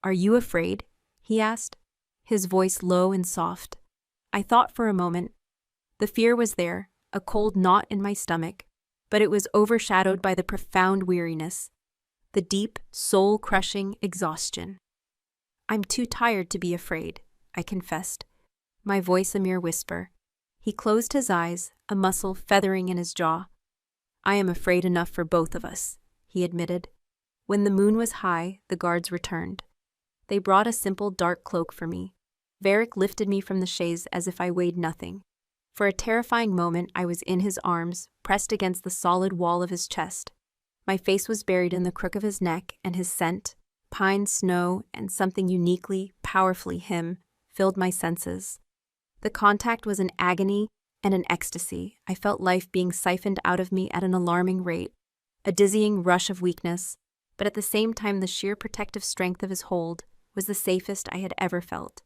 "Are you afraid?" he asked, his voice low and soft. I thought for a moment. The fear was there, a cold knot in my stomach, but it was overshadowed by the profound weariness, the deep, soul-crushing exhaustion. "I'm too tired to be afraid," I confessed, my voice a mere whisper. He closed his eyes, a muscle feathering in his jaw. "I am afraid enough for both of us," he admitted. When the moon was high, the guards returned. They brought a simple dark cloak for me. Varric lifted me from the chaise as if I weighed nothing. For a terrifying moment, I was in his arms, pressed against the solid wall of his chest. My face was buried in the crook of his neck, and his scent, pine, snow, and something uniquely, powerfully him, filled my senses. The contact was an agony and an ecstasy. I felt life being siphoned out of me at an alarming rate, a dizzying rush of weakness, but at the same time the sheer protective strength of his hold was the safest I had ever felt.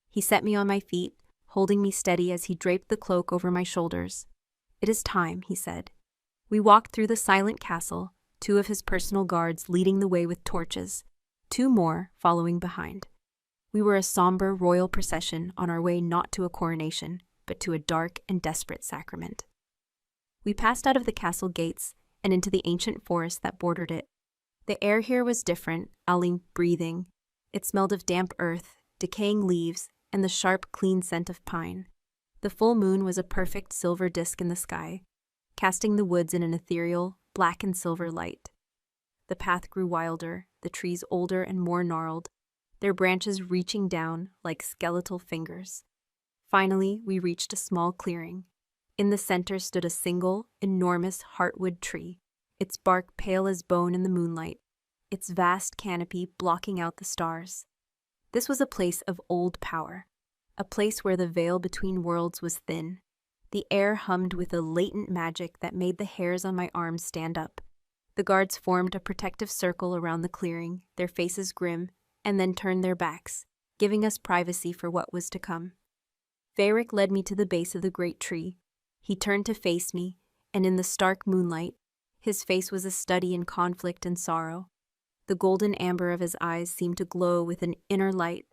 He set me on my feet, holding me steady as he draped the cloak over my shoulders. "It is time," he said. We walked through the silent castle, 2 of his personal guards leading the way with torches, 2 more following behind. We were a somber royal procession on our way not to a coronation, but to a dark and desperate sacrament. We passed out of the castle gates and into the ancient forest that bordered it. The air here was different, breathing. It smelled of damp earth, decaying leaves, and the sharp, clean scent of pine. The full moon was a perfect silver disk in the sky, casting the woods in an ethereal, black and silver light. The path grew wilder, the trees older and more gnarled, their branches reaching down like skeletal fingers. Finally, we reached a small clearing. In the center stood a single, enormous heartwood tree, its bark pale as bone in the moonlight, its vast canopy blocking out the stars. This was a place of old power, a place where the veil between worlds was thin. The air hummed with a latent magic that made the hairs on my arms stand up. The guards formed a protective circle around the clearing, their faces grim, and then turned their backs, giving us privacy for what was to come. Varric led me to the base of the great tree. He turned to face me, and in the stark moonlight, his face was a study in conflict and sorrow. The golden amber of his eyes seemed to glow with an inner light.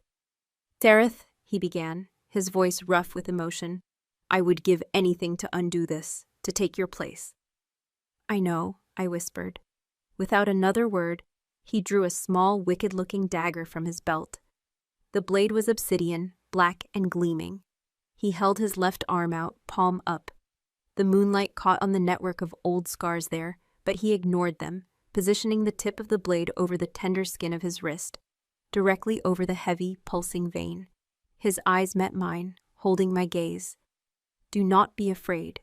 "Sereth," he began, his voice rough with emotion, "I would give anything to undo this, to take your place." "I know," I whispered. Without another word, he drew a small, wicked-looking dagger from his belt. The blade was obsidian, black and gleaming. He held his left arm out, palm up. The moonlight caught on the network of old scars there, but he ignored them, positioning the tip of the blade over the tender skin of his wrist, directly over the heavy, pulsing vein. His eyes met mine, holding my gaze. "Do not be afraid."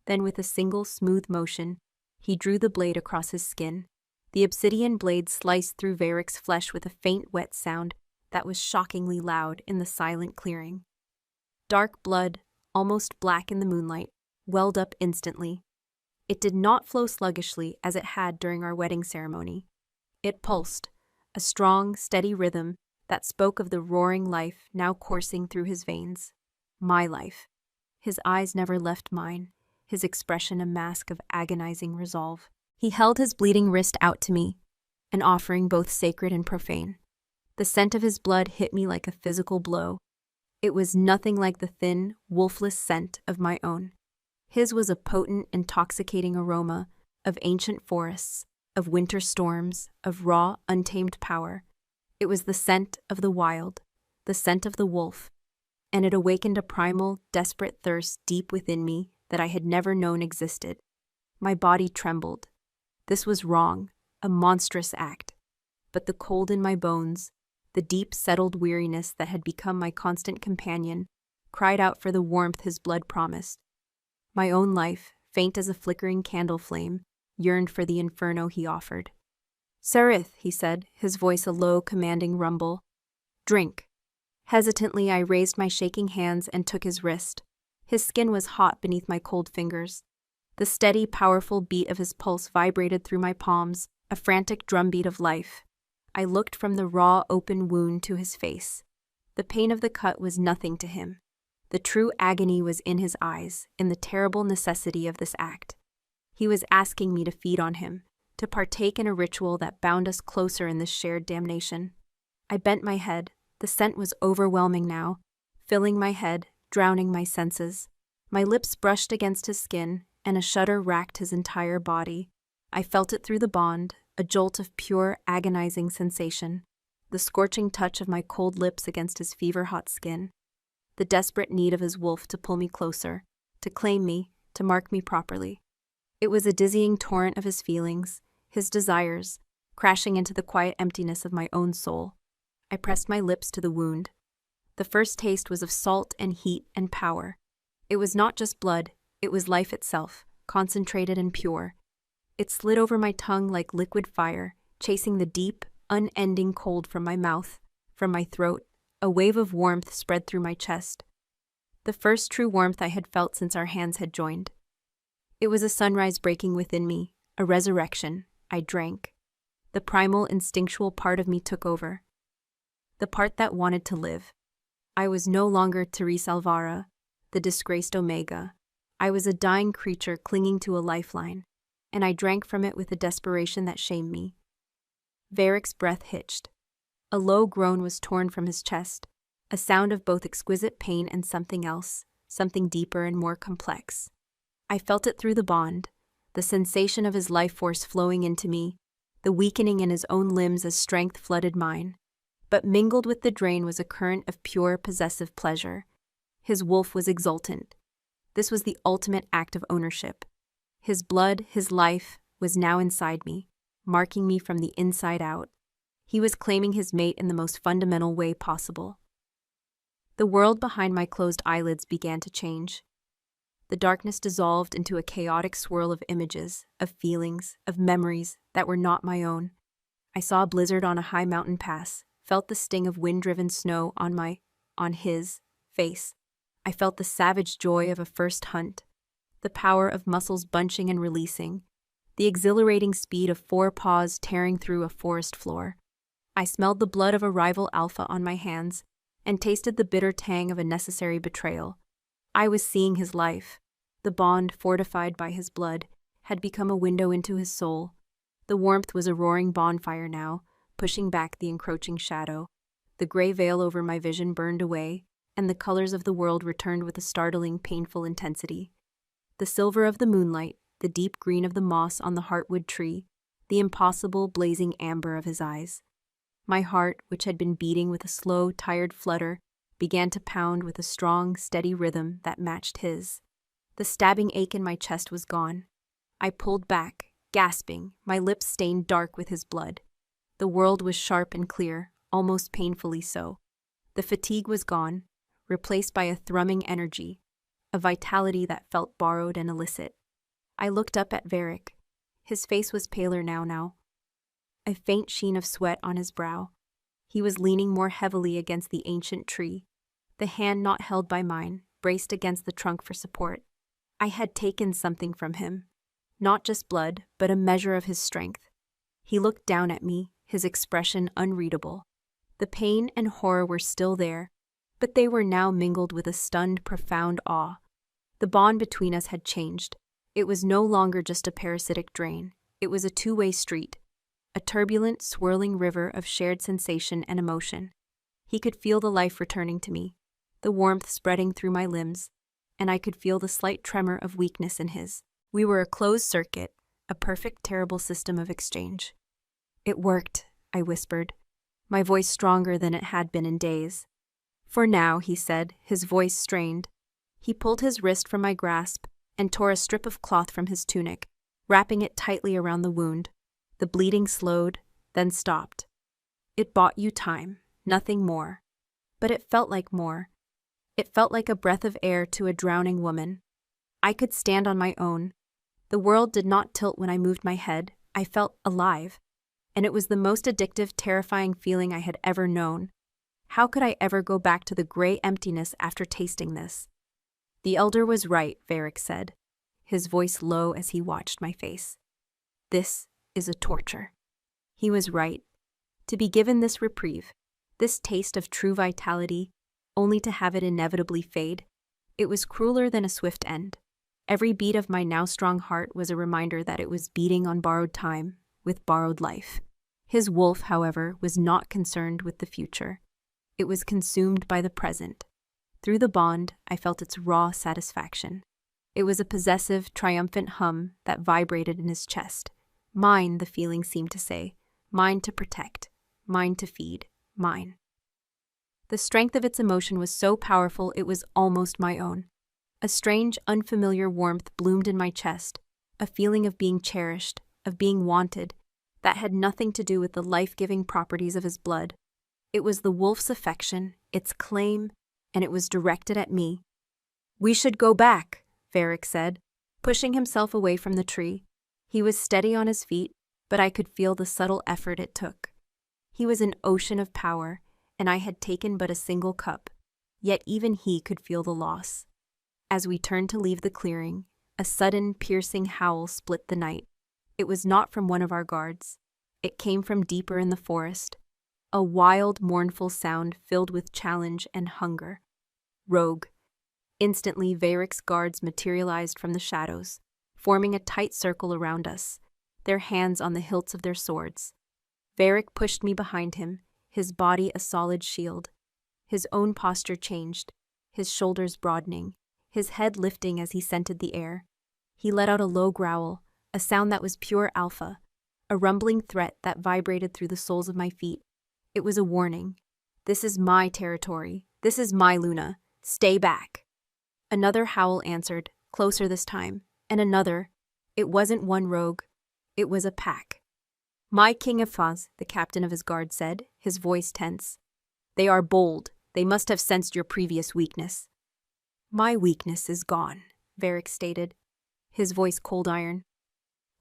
Then with a single smooth motion, he drew the blade across his skin. The obsidian blade sliced through Varric's flesh with a faint wet sound that was shockingly loud in the silent clearing. Dark blood, almost black in the moonlight, welled up instantly. It did not flow sluggishly as it had during our wedding ceremony. It pulsed, a strong, steady rhythm that spoke of the roaring life now coursing through his veins. My life. His eyes never left mine, his expression a mask of agonizing resolve. He held his bleeding wrist out to me, an offering both sacred and profane. The scent of his blood hit me like a physical blow. It was nothing like the thin, wolfless scent of my own. His was a potent, intoxicating aroma of ancient forests, of winter storms, of raw, untamed power. It was the scent of the wild, the scent of the wolf, and it awakened a primal, desperate thirst deep within me that I had never known existed. My body trembled. This was wrong, a monstrous act. But the cold in my bones, the deep settled weariness that had become my constant companion, cried out for the warmth his blood promised. My own life, faint as a flickering candle flame, yearned for the inferno he offered. "Sereth," he said, his voice a low, commanding rumble. "Drink." Hesitantly, I raised my shaking hands and took his wrist. His skin was hot beneath my cold fingers. The steady, powerful beat of his pulse vibrated through my palms, a frantic drumbeat of life. I looked from the raw, open wound to his face. The pain of the cut was nothing to him. The true agony was in his eyes, in the terrible necessity of this act. He was asking me to feed on him, to partake in a ritual that bound us closer in this shared damnation. I bent my head. The scent was overwhelming now, filling my head, drowning my senses. My lips brushed against his skin, and a shudder racked his entire body. I felt it through the bond, a jolt of pure, agonizing sensation, the scorching touch of my cold lips against his fever-hot skin, the desperate need of his wolf to pull me closer, to claim me, to mark me properly. It was a dizzying torrent of his feelings, his desires, crashing into the quiet emptiness of my own soul. I pressed my lips to the wound. The first taste was of salt and heat and power. It was not just blood, it was life itself, concentrated and pure. It slid over my tongue like liquid fire, chasing the deep, unending cold from my mouth, from my throat. A wave of warmth spread through my chest. The first true warmth I had felt since our hands had joined. It was a sunrise breaking within me, a resurrection. I drank. The primal, instinctual part of me took over. The part that wanted to live. I was no longer Therese Alvara, the disgraced Omega. I was a dying creature clinging to a lifeline, and I drank from it with a desperation that shamed me. Varric's breath hitched. A low groan was torn from his chest, a sound of both exquisite pain and something else, something deeper and more complex. I felt it through the bond, the sensation of his life force flowing into me, the weakening in his own limbs as strength flooded mine. But mingled with the drain was a current of pure, possessive pleasure. His wolf was exultant. This was the ultimate act of ownership. His blood, his life, was now inside me, marking me from the inside out. He was claiming his mate in the most fundamental way possible. The world behind my closed eyelids began to change. The darkness dissolved into a chaotic swirl of images, of feelings, of memories that were not my own. I saw a blizzard on a high mountain pass, felt the sting of wind-driven snow on his face. I felt the savage joy of a first hunt, the power of muscles bunching and releasing, the exhilarating speed of 4 paws tearing through a forest floor. I smelled the blood of a rival alpha on my hands and tasted the bitter tang of a necessary betrayal. I was seeing his life. The bond, fortified by his blood, had become a window into his soul. The warmth was a roaring bonfire now, pushing back the encroaching shadow. The gray veil over my vision burned away, and the colors of the world returned with a startling, painful intensity. The silver of the moonlight, the deep green of the moss on the heartwood tree, the impossible, blazing amber of his eyes. My heart, which had been beating with a slow, tired flutter, began to pound with a strong, steady rhythm that matched his. The stabbing ache in my chest was gone. I pulled back, gasping, my lips stained dark with his blood. The world was sharp and clear, almost painfully so. The fatigue was gone, replaced by a thrumming energy, a vitality that felt borrowed and illicit. I looked up at Varric. His face was paler now, a faint sheen of sweat on his brow. He was leaning more heavily against the ancient tree, the hand not held by mine, braced against the trunk for support. I had taken something from him, not just blood, but a measure of his strength. He looked down at me, his expression unreadable. The pain and horror were still there, but they were now mingled with a stunned, profound awe. The bond between us had changed. It was no longer just a parasitic drain. It was a two-way street, a turbulent, swirling river of shared sensation and emotion. He could feel the life returning to me, the warmth spreading through my limbs, and I could feel the slight tremor of weakness in his. We were a closed circuit, a perfect, terrible system of exchange. "It worked," I whispered, my voice stronger than it had been in days. "For now," he said, his voice strained. He pulled his wrist from my grasp and tore a strip of cloth from his tunic, wrapping it tightly around the wound. The bleeding slowed, then stopped. "It bought you time, nothing more." But it felt like more. It felt like a breath of air to a drowning woman. I could stand on my own. The world did not tilt when I moved my head. I felt alive. And it was the most addictive, terrifying feeling I had ever known. How could I ever go back to the gray emptiness after tasting this? "The elder was right," Varric said, his voice low as he watched my face. "This is a torture." He was right. To be given this reprieve, this taste of true vitality, only to have it inevitably fade, it was crueler than a swift end. Every beat of my now strong heart was a reminder that it was beating on borrowed time, with borrowed life. His wolf, however, was not concerned with the future. It was consumed by the present. Through the bond, I felt its raw satisfaction. It was a possessive, triumphant hum that vibrated in his chest. Mine, the feeling seemed to say. Mine to protect. Mine to feed. Mine. The strength of its emotion was so powerful it was almost my own. A strange, unfamiliar warmth bloomed in my chest, a feeling of being cherished, of being wanted, that had nothing to do with the life-giving properties of his blood. It was the wolf's affection, its claim, and it was directed at me. "We should go back," Varric said, pushing himself away from the tree. He was steady on his feet, but I could feel the subtle effort it took. He was an ocean of power, and I had taken but a single cup, yet even he could feel the loss. As we turned to leave the clearing, a sudden, piercing howl split the night. It was not from one of our guards. It came from deeper in the forest, a wild, mournful sound filled with challenge and hunger. Rogue. Instantly, Varric's guards materialized from the shadows, forming a tight circle around us, their hands on the hilts of their swords. Varric pushed me behind him, his body a solid shield. His own posture changed, his shoulders broadening, his head lifting as he scented the air. He let out a low growl, a sound that was pure alpha, a rumbling threat that vibrated through the soles of my feet. It was a warning. This is my territory. This is my Luna. Stay back. Another howl answered, closer this time, and another. It wasn't one rogue. It was a pack. My king of Faz, the captain of his guard said, his voice tense. They are bold. They must have sensed your previous weakness. My weakness is gone, Varric stated, his voice cold iron.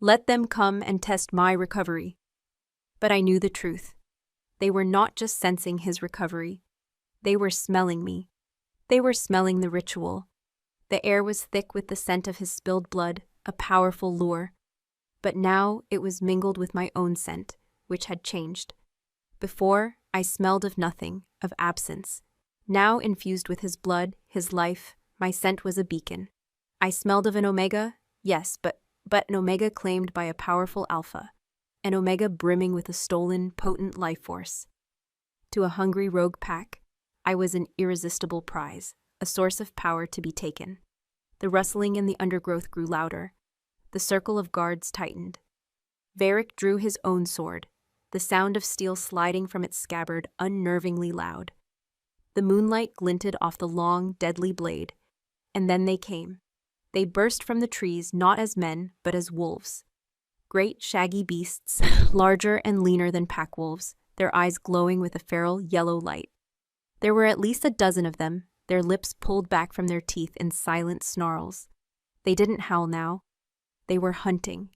Let them come and test my recovery. But I knew the truth. They were not just sensing his recovery. They were smelling me. They were smelling the ritual. The air was thick with the scent of his spilled blood, a powerful lure. But now it was mingled with my own scent, which had changed. Before, I smelled of nothing, of absence. Now, infused with his blood, his life, my scent was a beacon. I smelled of an omega, yes, but an omega claimed by a powerful alpha, an omega brimming with a stolen, potent life force. To a hungry rogue pack, I was an irresistible prize, a source of power to be taken. The rustling in the undergrowth grew louder. The circle of guards tightened. Varric drew his own sword, the sound of steel sliding from its scabbard unnervingly loud. The moonlight glinted off the long, deadly blade, and then they came. They burst from the trees not as men, but as wolves. Great, shaggy beasts, larger and leaner than pack wolves, their eyes glowing with a feral yellow light. There were at least a dozen of them, their lips pulled back from their teeth in silent snarls. They didn't howl now. They were hunting.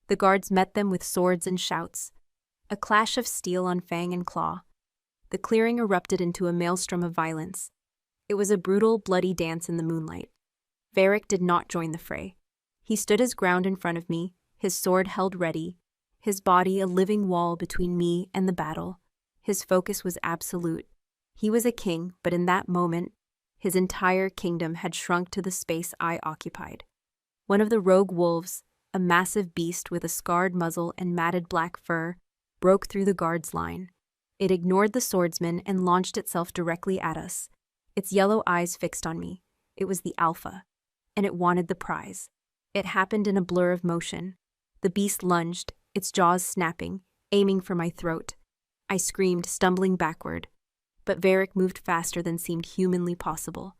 The guards met them with swords and shouts. A clash of steel on fang and claw. The clearing erupted into a maelstrom of violence. It was a brutal, bloody dance in the moonlight. Varric did not join the fray. He stood his ground in front of me, his sword held ready, his body a living wall between me and the battle. His focus was absolute. He was a king, but in that moment, his entire kingdom had shrunk to the space I occupied. One of the rogue wolves, a massive beast with a scarred muzzle and matted black fur, broke through the guard's line. It ignored the swordsman and launched itself directly at us, its yellow eyes fixed on me. It was the alpha, and it wanted the prize. It happened in a blur of motion. The beast lunged, its jaws snapping, aiming for my throat. I screamed, stumbling backward. But Varric moved faster than seemed humanly possible.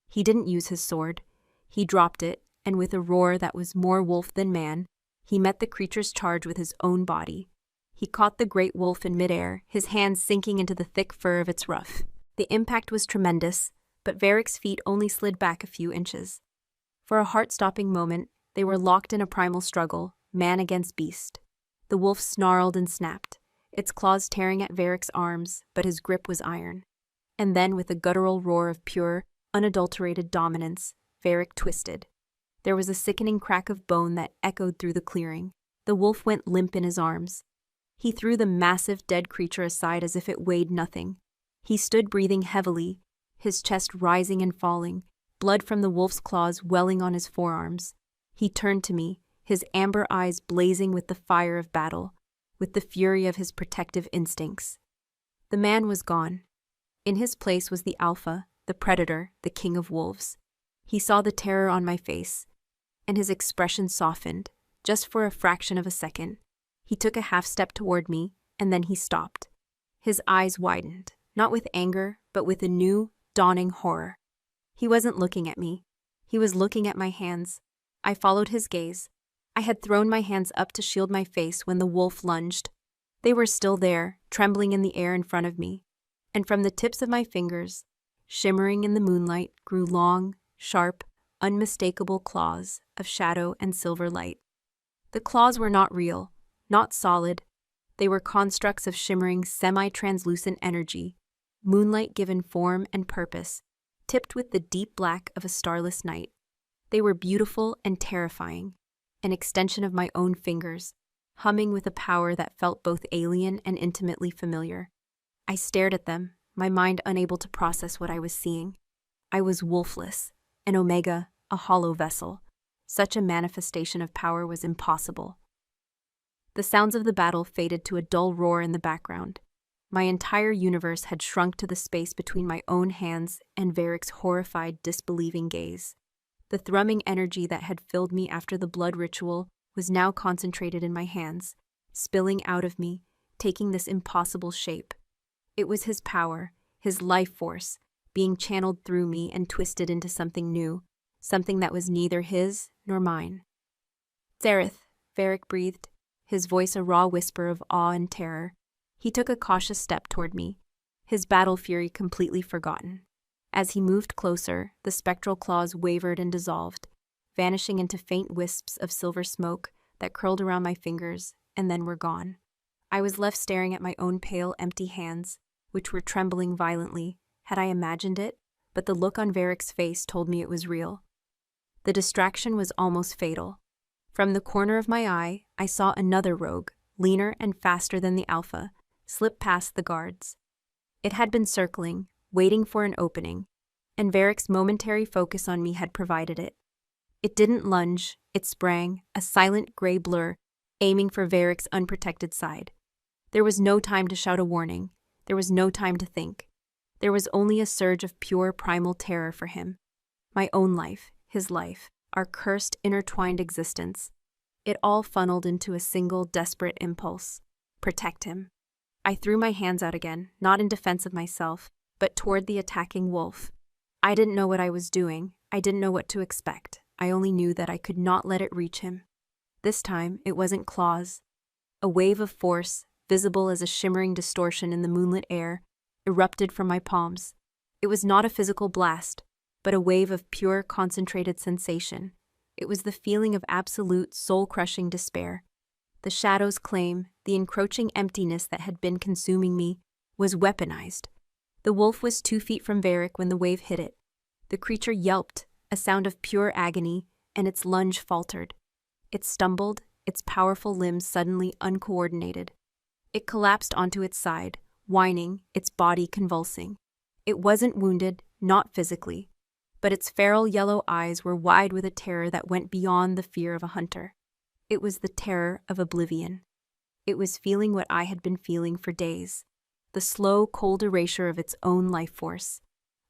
He didn't use his sword. He dropped it, and with a roar that was more wolf than man, he met the creature's charge with his own body. He caught the great wolf in midair, his hands sinking into the thick fur of its ruff. The impact was tremendous, but Varric's feet only slid back a few inches. For a heart-stopping moment, they were locked in a primal struggle, man against beast. The wolf snarled and snapped, its claws tearing at Varric's arms, but his grip was iron. And then, with a guttural roar of pure, unadulterated dominance, Varric twisted. There was a sickening crack of bone that echoed through the clearing. The wolf went limp in his arms. He threw the massive dead creature aside as if it weighed nothing. He stood breathing heavily, his chest rising and falling, blood from the wolf's claws welling on his forearms. He turned to me, his amber eyes blazing with the fire of battle, with the fury of his protective instincts. The man was gone. In his place was the alpha, the predator, the king of wolves. He saw the terror on my face, and his expression softened, just for a fraction of a second. He took a half-step toward me, and then he stopped. His eyes widened, not with anger, but with a new, dawning horror. He wasn't looking at me. He was looking at my hands. I followed his gaze. I had thrown my hands up to shield my face when the wolf lunged. They were still there, trembling in the air in front of me. And from the tips of my fingers, shimmering in the moonlight, grew long, sharp, unmistakable claws of shadow and silver light. The claws were not real, not solid. They were constructs of shimmering, semi-translucent energy, moonlight given form and purpose, tipped with the deep black of a starless night. They were beautiful and terrifying, an extension of my own fingers, humming with a power that felt both alien and intimately familiar. I stared at them, my mind unable to process what I was seeing. I was wolfless, an omega, a hollow vessel. Such a manifestation of power was impossible. The sounds of the battle faded to a dull roar in the background. My entire universe had shrunk to the space between my own hands and Varric's horrified, disbelieving gaze. The thrumming energy that had filled me after the blood ritual was now concentrated in my hands, spilling out of me, taking this impossible shape. It was his power, his life force, being channeled through me and twisted into something new, something that was neither his nor mine. "Zareth," Varric breathed, his voice a raw whisper of awe and terror. He took a cautious step toward me, his battle fury completely forgotten. As he moved closer, the spectral claws wavered and dissolved, vanishing into faint wisps of silver smoke that curled around my fingers and then were gone. I was left staring at my own pale, empty hands, which were trembling violently. Had I imagined it? But the look on Varric's face told me it was real. The distraction was almost fatal. From the corner of my eye, I saw another rogue, leaner and faster than the alpha, slip past the guards. It had been circling, waiting for an opening, and Varric's momentary focus on me had provided it. It didn't lunge, it sprang, a silent gray blur, aiming for Varric's unprotected side. There was no time to shout a warning. There was no time to think. There was only a surge of pure primal terror for him. My own life, his life, our cursed, intertwined existence. It all funneled into a single, desperate impulse. Protect him. I threw my hands out again, not in defense of myself, but toward the attacking wolf. I didn't know what I was doing. I didn't know what to expect. I only knew that I could not let it reach him. This time, it wasn't claws. A wave of force, visible as a shimmering distortion in the moonlit air, erupted from my palms. It was not a physical blast, but a wave of pure, concentrated sensation. It was the feeling of absolute, soul-crushing despair. The shadow's claim, the encroaching emptiness that had been consuming me, was weaponized. The wolf was 2 feet from Varric when the wave hit it. The creature yelped, a sound of pure agony, and its lunge faltered. It stumbled, its powerful limbs suddenly uncoordinated. It collapsed onto its side, whining, its body convulsing. It wasn't wounded, not physically, but its feral yellow eyes were wide with a terror that went beyond the fear of a hunter. It was the terror of oblivion. It was feeling what I had been feeling for days, the slow, cold erasure of its own life force.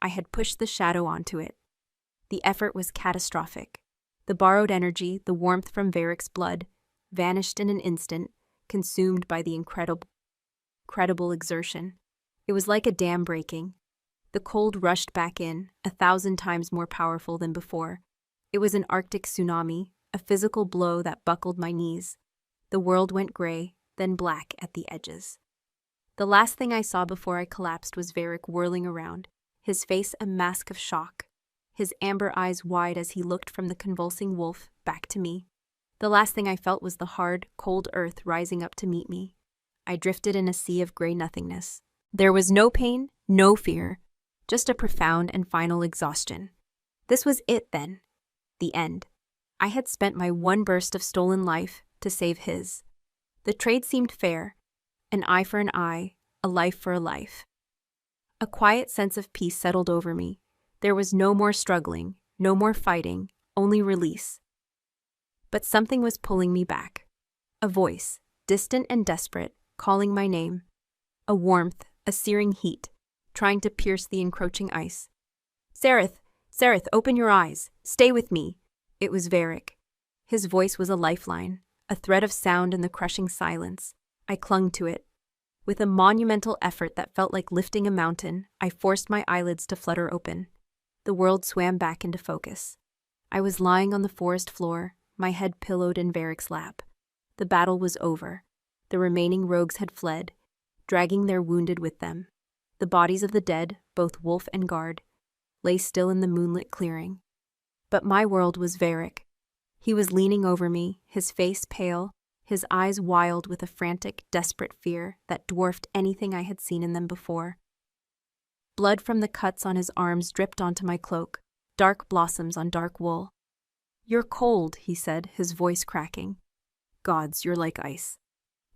I had pushed the shadow onto it. The effort was catastrophic. The borrowed energy, the warmth from Varric's blood, vanished in an instant, consumed by the incredible exertion. It was like a dam breaking. The cold rushed back in, 1,000 times more powerful than before. It was an Arctic tsunami, a physical blow that buckled my knees. The world went gray, then black at the edges. The last thing I saw before I collapsed was Varric whirling around, his face a mask of shock, his amber eyes wide as he looked from the convulsing wolf back to me. The last thing I felt was the hard, cold earth rising up to meet me. I drifted in a sea of gray nothingness. There was no pain, no fear, just a profound and final exhaustion. This was it then. The end. I had spent my one burst of stolen life to save his. The trade seemed fair. An eye for an eye, a life for a life. A quiet sense of peace settled over me. There was no more struggling, no more fighting, only release. But something was pulling me back. A voice, distant and desperate, calling my name. A warmth, a searing heat, trying to pierce the encroaching ice. "Zareth, Zareth, open your eyes. Stay with me." It was Varric. His voice was a lifeline, a thread of sound in the crushing silence. I clung to it. With a monumental effort that felt like lifting a mountain, I forced my eyelids to flutter open. The world swam back into focus. I was lying on the forest floor, my head pillowed in Varric's lap. The battle was over. The remaining rogues had fled, dragging their wounded with them. The bodies of the dead, both wolf and guard, lay still in the moonlit clearing. But my world was Varric. He was leaning over me, his face pale, his eyes wild with a frantic, desperate fear that dwarfed anything I had seen in them before. Blood from the cuts on his arms dripped onto my cloak, dark blossoms on dark wool. "You're cold," he said, his voice cracking. Gods, you're like ice.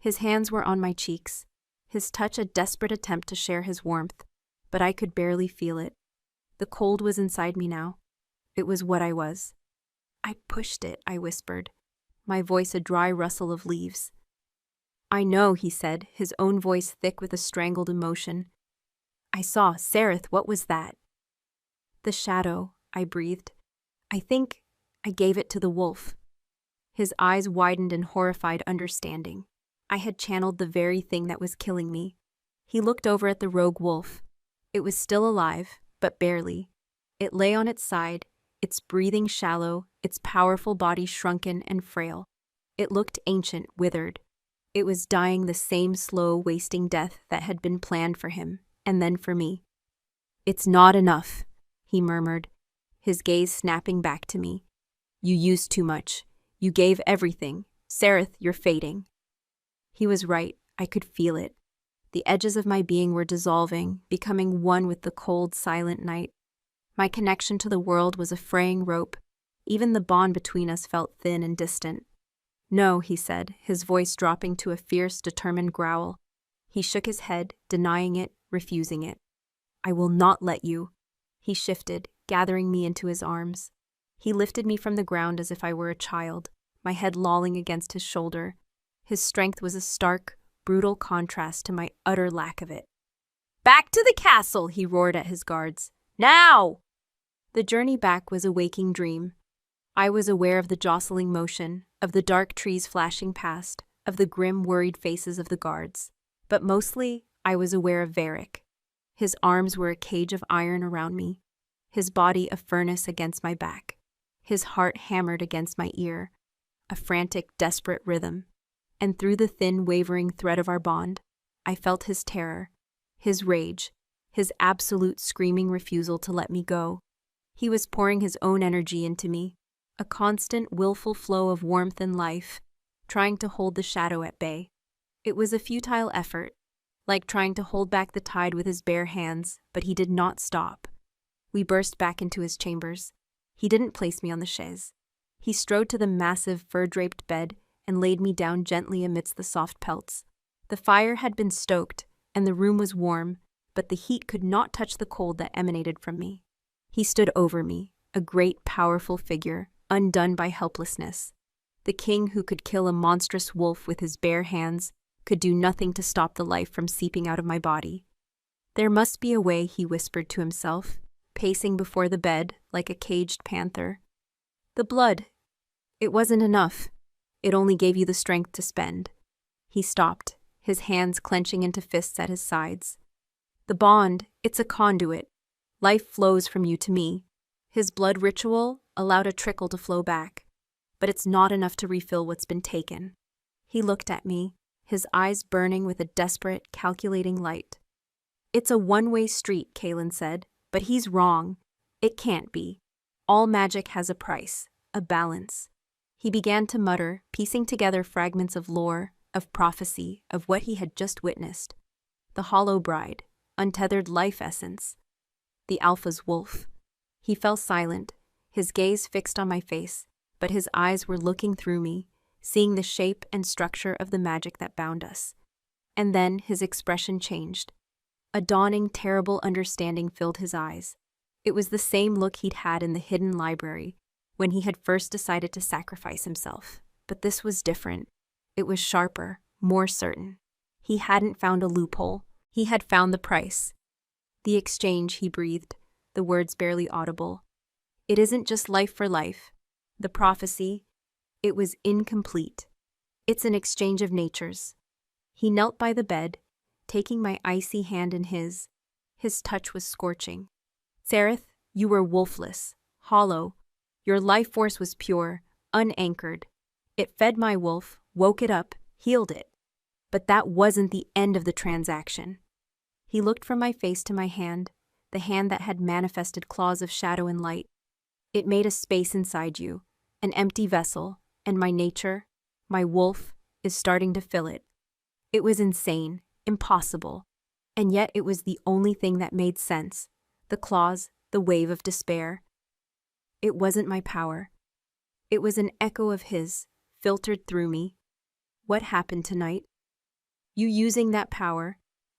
His hands were on my cheeks, his touch a desperate attempt to share his warmth, but I could barely feel it. The cold was inside me now. It was what I was. I pushed it, I whispered, my voice a dry rustle of leaves. I know, he said, his own voice thick with a strangled emotion. I saw, Sareth, what was that? The shadow, I breathed. I think I gave it to the wolf. His eyes widened in horrified understanding. I had channeled the very thing that was killing me. He looked over at the rogue wolf. It was still alive, but barely. It lay on its side, its breathing shallow, its powerful body shrunken and frail. It looked ancient, withered. It was dying the same slow, wasting death that had been planned for him, and then for me. It's not enough, he murmured, his gaze snapping back to me. You used too much. You gave everything. Sareth, you're fading. He was right. I could feel it. The edges of my being were dissolving, becoming one with the cold, silent night. My connection to the world was a fraying rope. Even the bond between us felt thin and distant. No, he said, his voice dropping to a fierce, determined growl. He shook his head, denying it, refusing it. I will not let you. He shifted, gathering me into his arms. He lifted me from the ground as if I were a child, my head lolling against his shoulder. His strength was a stark, brutal contrast to my utter lack of it. Back to the castle, he roared at his guards. Now! The journey back was a waking dream. I was aware of the jostling motion, of the dark trees flashing past, of the grim, worried faces of the guards. But mostly, I was aware of Varric. His arms were a cage of iron around me, his body a furnace against my back, his heart hammered against my ear, a frantic, desperate rhythm. And through the thin, wavering thread of our bond, I felt his terror, his rage, his absolute screaming refusal to let me go. He was pouring his own energy into me, a constant, willful flow of warmth and life, trying to hold the shadow at bay. It was a futile effort, like trying to hold back the tide with his bare hands, but he did not stop. We burst back into his chambers. He didn't place me on the chaise. He strode to the massive, fur-draped bed and laid me down gently amidst the soft pelts. The fire had been stoked, and the room was warm, but the heat could not touch the cold that emanated from me. He stood over me, a great, powerful figure, undone by helplessness. The king who could kill a monstrous wolf with his bare hands could do nothing to stop the life from seeping out of my body. There must be a way, he whispered to himself, pacing before the bed like a caged panther. The blood. It wasn't enough. It only gave you the strength to spend. He stopped, his hands clenching into fists at his sides. The bond, it's a conduit. Life flows from you to me. His blood ritual allowed a trickle to flow back, but it's not enough to refill what's been taken. He looked at me, his eyes burning with a desperate, calculating light. It's a one-way street, Kaelin said, but he's wrong. It can't be. All magic has a price, a balance. He began to mutter, piecing together fragments of lore, of prophecy, of what he had just witnessed. The hollow bride, untethered life essence. The Alpha's wolf. He fell silent, his gaze fixed on my face, but his eyes were looking through me, seeing the shape and structure of the magic that bound us. And then his expression changed. A dawning, terrible understanding filled his eyes. It was the same look he'd had in the hidden library, when he had first decided to sacrifice himself. But this was different. It was sharper, more certain. He hadn't found a loophole. He had found the price. The exchange, he breathed, the words barely audible. It isn't just life for life. The prophecy, it was incomplete. It's an exchange of natures. He knelt by the bed, taking my icy hand in his. His touch was scorching. Sareth, you were wolfless, hollow. Your life force was pure, unanchored. It fed my wolf, woke it up, healed it. But that wasn't the end of the transaction. He looked from my face to my hand, the hand that had manifested claws of shadow and light. It made a space inside you, an empty vessel, and my nature, my wolf, is starting to fill it. It was insane, impossible, and yet it was the only thing that made sense. The claws, the wave of despair. It wasn't my power. It was an echo of his, filtered through me, What happened tonight? You using that power.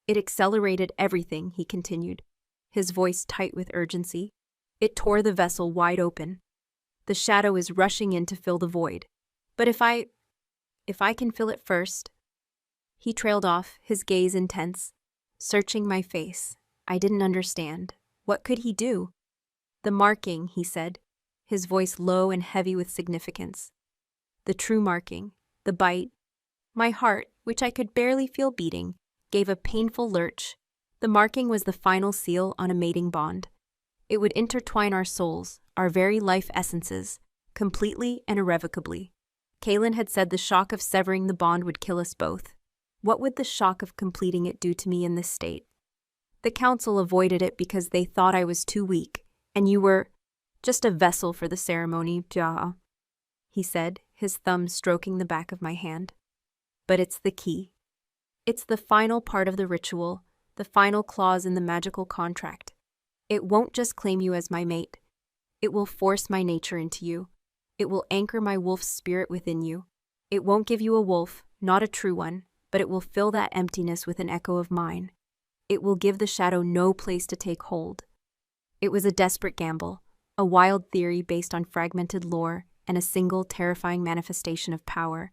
It accelerated everything, he continued, his voice tight with urgency. It tore the vessel wide open. The shadow is rushing in to fill the void. But if I can fill it first. He trailed off, his gaze intense, searching my face. I didn't understand. What could he do? The marking, he said, his voice low and heavy with significance. The true marking, the bite. My heart, which I could barely feel beating, gave a painful lurch. The marking was the final seal on a mating bond. It would intertwine our souls, our very life essences, completely and irrevocably. Kaylin had said the shock of severing the bond would kill us both. What would the shock of completing it do to me in this state? The council avoided it because they thought I was too weak, and you were just a vessel for the ceremony, Ja, he said, his thumb stroking the back of my hand. But it's the key. It's the final part of the ritual, the final clause in the magical contract. It won't just claim you as my mate. It will force my nature into you. It will anchor my wolf's spirit within you. It won't give you a wolf, not a true one, but it will fill that emptiness with an echo of mine. It will give the shadow no place to take hold. It was a desperate gamble, a wild theory based on fragmented lore and a single terrifying manifestation of power.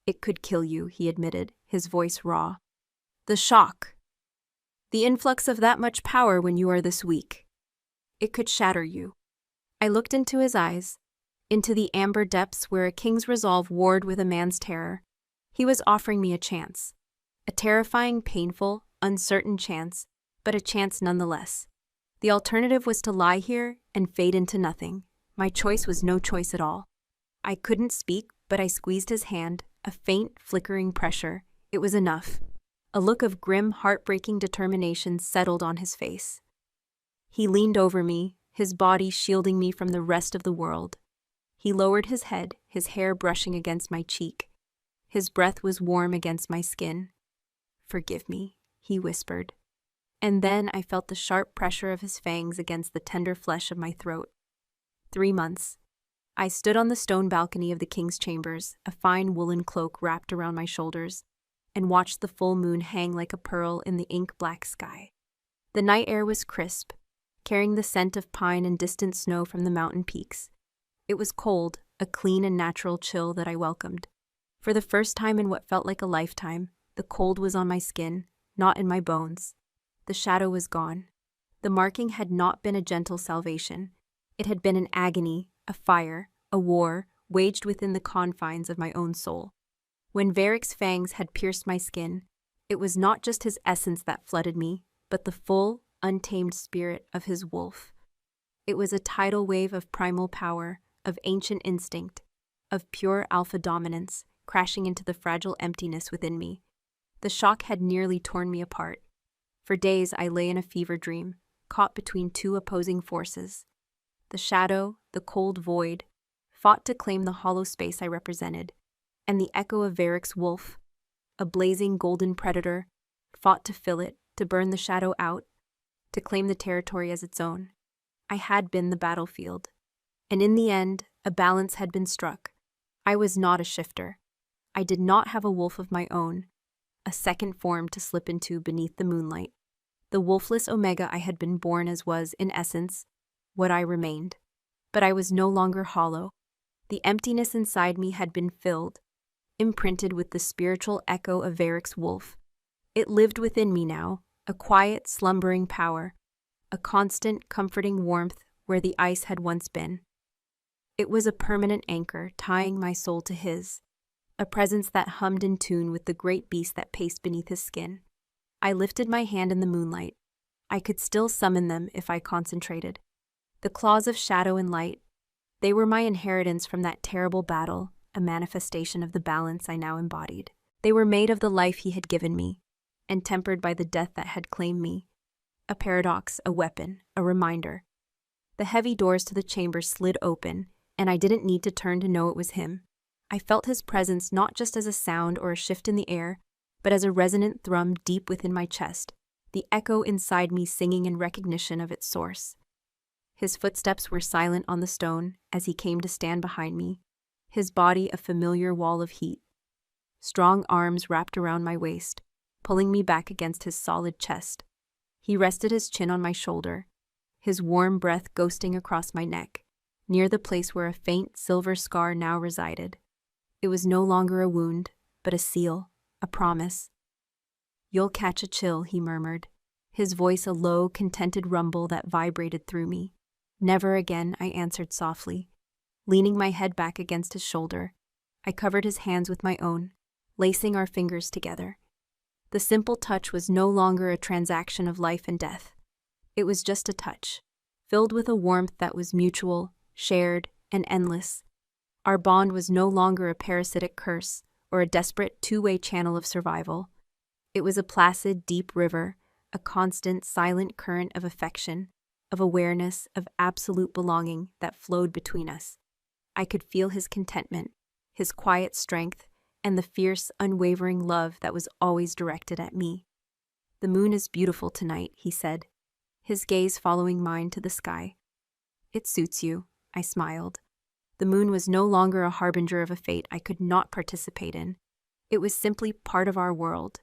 It could kill you, he admitted, his voice raw. The shock. The influx of that much power when you are this weak. It could shatter you. I looked into his eyes, into the amber depths where a king's resolve warred with a man's terror. He was offering me a chance. A terrifying, painful, uncertain chance, but a chance nonetheless. The alternative was to lie here and fade into nothing. My choice was no choice at all. I couldn't speak, but I squeezed his hand, a faint, flickering pressure. It was enough. A look of grim, heartbreaking determination settled on his face. He leaned over me, his body shielding me from the rest of the world. He lowered his head, his hair brushing against my cheek. His breath was warm against my skin. "Forgive me," he whispered. And then I felt the sharp pressure of his fangs against the tender flesh of my throat. 3 months. I stood on the stone balcony of the king's chambers, a fine woolen cloak wrapped around my shoulders, and watched the full moon hang like a pearl in the ink-black sky. The night air was crisp, carrying the scent of pine and distant snow from the mountain peaks. It was cold, a clean and natural chill that I welcomed. For the first time in what felt like a lifetime, the cold was on my skin, not in my bones. The shadow was gone. The marking had not been a gentle salvation. It had been an agony, a fire, a war, waged within the confines of my own soul. When Varric's fangs had pierced my skin, it was not just his essence that flooded me, but the full, untamed spirit of his wolf. It was a tidal wave of primal power, of ancient instinct, of pure alpha dominance, crashing into the fragile emptiness within me. The shock had nearly torn me apart. For days I lay in a fever dream, caught between two opposing forces. The shadow, the cold void, fought to claim the hollow space I represented, and the echo of Varric's wolf, a blazing golden predator, fought to fill it, to burn the shadow out, to claim the territory as its own. I had been the battlefield, and in the end, a balance had been struck. I was not a shifter. I did not have a wolf of my own, a second form to slip into beneath the moonlight. The wolfless Omega I had been born as was, in essence, what I remained. But I was no longer hollow. The emptiness inside me had been filled, imprinted with the spiritual echo of Varric's wolf. It lived within me now, a quiet, slumbering power, a constant, comforting warmth where the ice had once been. It was a permanent anchor tying my soul to his, a presence that hummed in tune with the great beast that paced beneath his skin. I lifted my hand in the moonlight. I could still summon them if I concentrated. The claws of shadow and light, they were my inheritance from that terrible battle, a manifestation of the balance I now embodied. They were made of the life he had given me, and tempered by the death that had claimed me. A paradox, a weapon, a reminder. The heavy doors to the chamber slid open, and I didn't need to turn to know it was him. I felt his presence not just as a sound or a shift in the air, but as a resonant thrum deep within my chest, the echo inside me singing in recognition of its source. His footsteps were silent on the stone as he came to stand behind me, his body a familiar wall of heat. strong arms wrapped around my waist, pulling me back against his solid chest. He rested his chin on my shoulder, his warm breath ghosting across my neck, near the place where a faint silver scar now resided. It was no longer a wound, but a seal, a promise. "You'll catch a chill," he murmured, his voice a low, contented rumble that vibrated through me. "Never again," I answered softly. Leaning my head back against his shoulder, I covered his hands with my own, lacing our fingers together. The simple touch was no longer a transaction of life and death. It was just a touch, filled with a warmth that was mutual, shared, and endless. Our bond was no longer a parasitic curse or a desperate two-way channel of survival. It was a placid, deep river, a constant, silent current of affection, of awareness, of absolute belonging that flowed between us. I could feel his contentment, his quiet strength, and the fierce, unwavering love that was always directed at me. "The moon is beautiful tonight," he said, his gaze following mine to the sky. "It suits you," I smiled. The moon was no longer a harbinger of a fate I could not participate in. It was simply part of our world.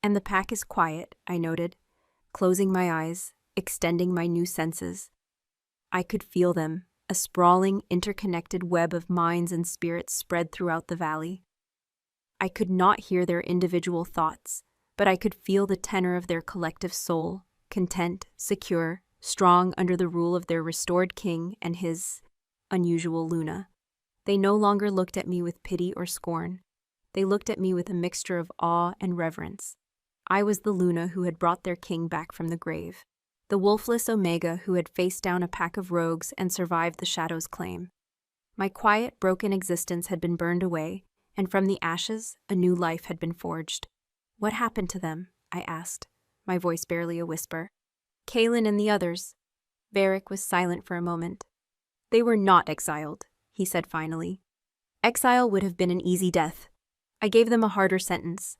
"And the pack is quiet," I noted, closing my eyes, extending my new senses. I could feel them, a sprawling, interconnected web of minds and spirits spread throughout the valley. I could not hear their individual thoughts, but I could feel the tenor of their collective soul, content, secure, strong under the rule of their restored king and his unusual Luna. They no longer looked at me with pity or scorn. They looked at me with a mixture of awe and reverence. I was the Luna who had brought their king back from the grave, the wolfless Omega who had faced down a pack of rogues and survived the Shadow's claim. My quiet, broken existence had been burned away, and from the ashes, a new life had been forged. "What happened to them?" I asked, my voice barely a whisper. "Kaelin and the others." Varric was silent for a moment. "They were not exiled," he said finally. "Exile would have been an easy death. I gave them a harder sentence.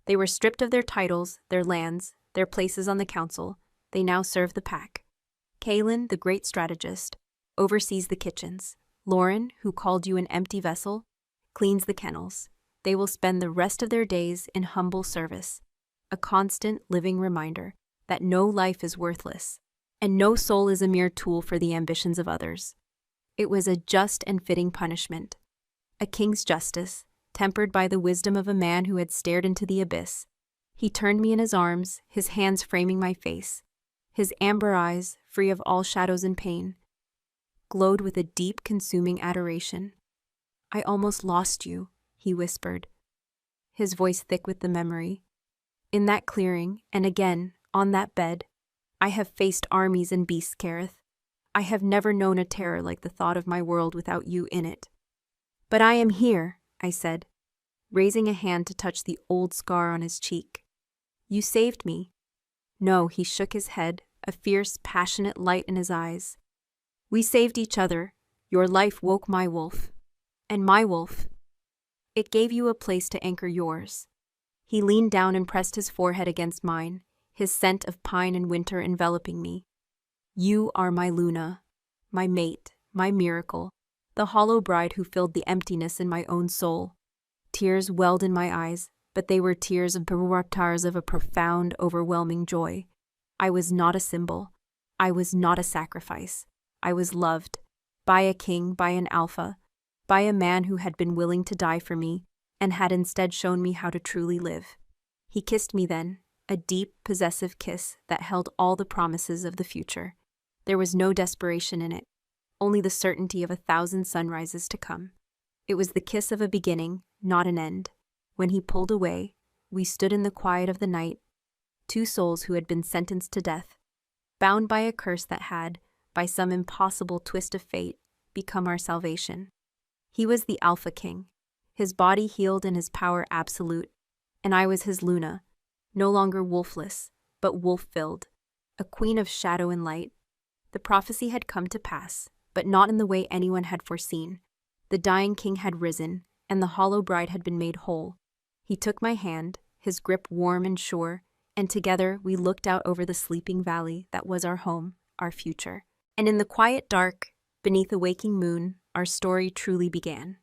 They were stripped of their titles, their lands, their places on the council. They now serve the pack. Kaelin, the great strategist, oversees the kitchens. Lauren, who called you an empty vessel, cleans the kennels. They will spend the rest of their days in humble service, a constant living reminder that no life is worthless, and no soul is a mere tool for the ambitions of others. It was a just and fitting punishment, a king's justice, tempered by the wisdom of a man who had stared into the abyss. He turned me in his arms, his hands framing my face. His amber eyes, free of all shadows and pain, glowed with a deep, consuming adoration. "I almost lost you," he whispered, his voice thick with the memory. "In that clearing, and again, on that bed, I have faced armies and beasts, Kareth. I have never known a terror like the thought of my world without you in it. But I am here," I said, raising a hand to touch the old scar on his cheek. "You saved me." "No," he shook his head, a fierce, passionate light in his eyes. "We saved each other. Your life woke my wolf. And my wolf. It gave you a place to anchor yours." He leaned down and pressed his forehead against mine, his scent of pine and winter enveloping me. "You are my Luna, my mate, my miracle, the hollow bride who filled the emptiness in my own soul." Tears welled in my eyes, but they were tears of a profound, overwhelming joy. I was not a symbol. I was not a sacrifice. I was loved. By a king, by an alpha, by a man who had been willing to die for me, and had instead shown me how to truly live. He kissed me then, a deep, possessive kiss that held all the promises of the future. There was no desperation in it, only the certainty of 1,000 sunrises to come. It was the kiss of a beginning, not an end. When he pulled away, we stood in the quiet of the night, two souls who had been sentenced to death, bound by a curse that had, by some impossible twist of fate, become our salvation. He was the Alpha King, his body healed and his power absolute, and I was his Luna, no longer wolfless, but wolf-filled, a queen of shadow and light. The prophecy had come to pass, but not in the way anyone had foreseen. The dying king had risen, and the hollow bride had been made whole. He took my hand, his grip warm and sure, and together we looked out over the sleeping valley that was our home, our future. And in the quiet dark, beneath a waking moon, our story truly began.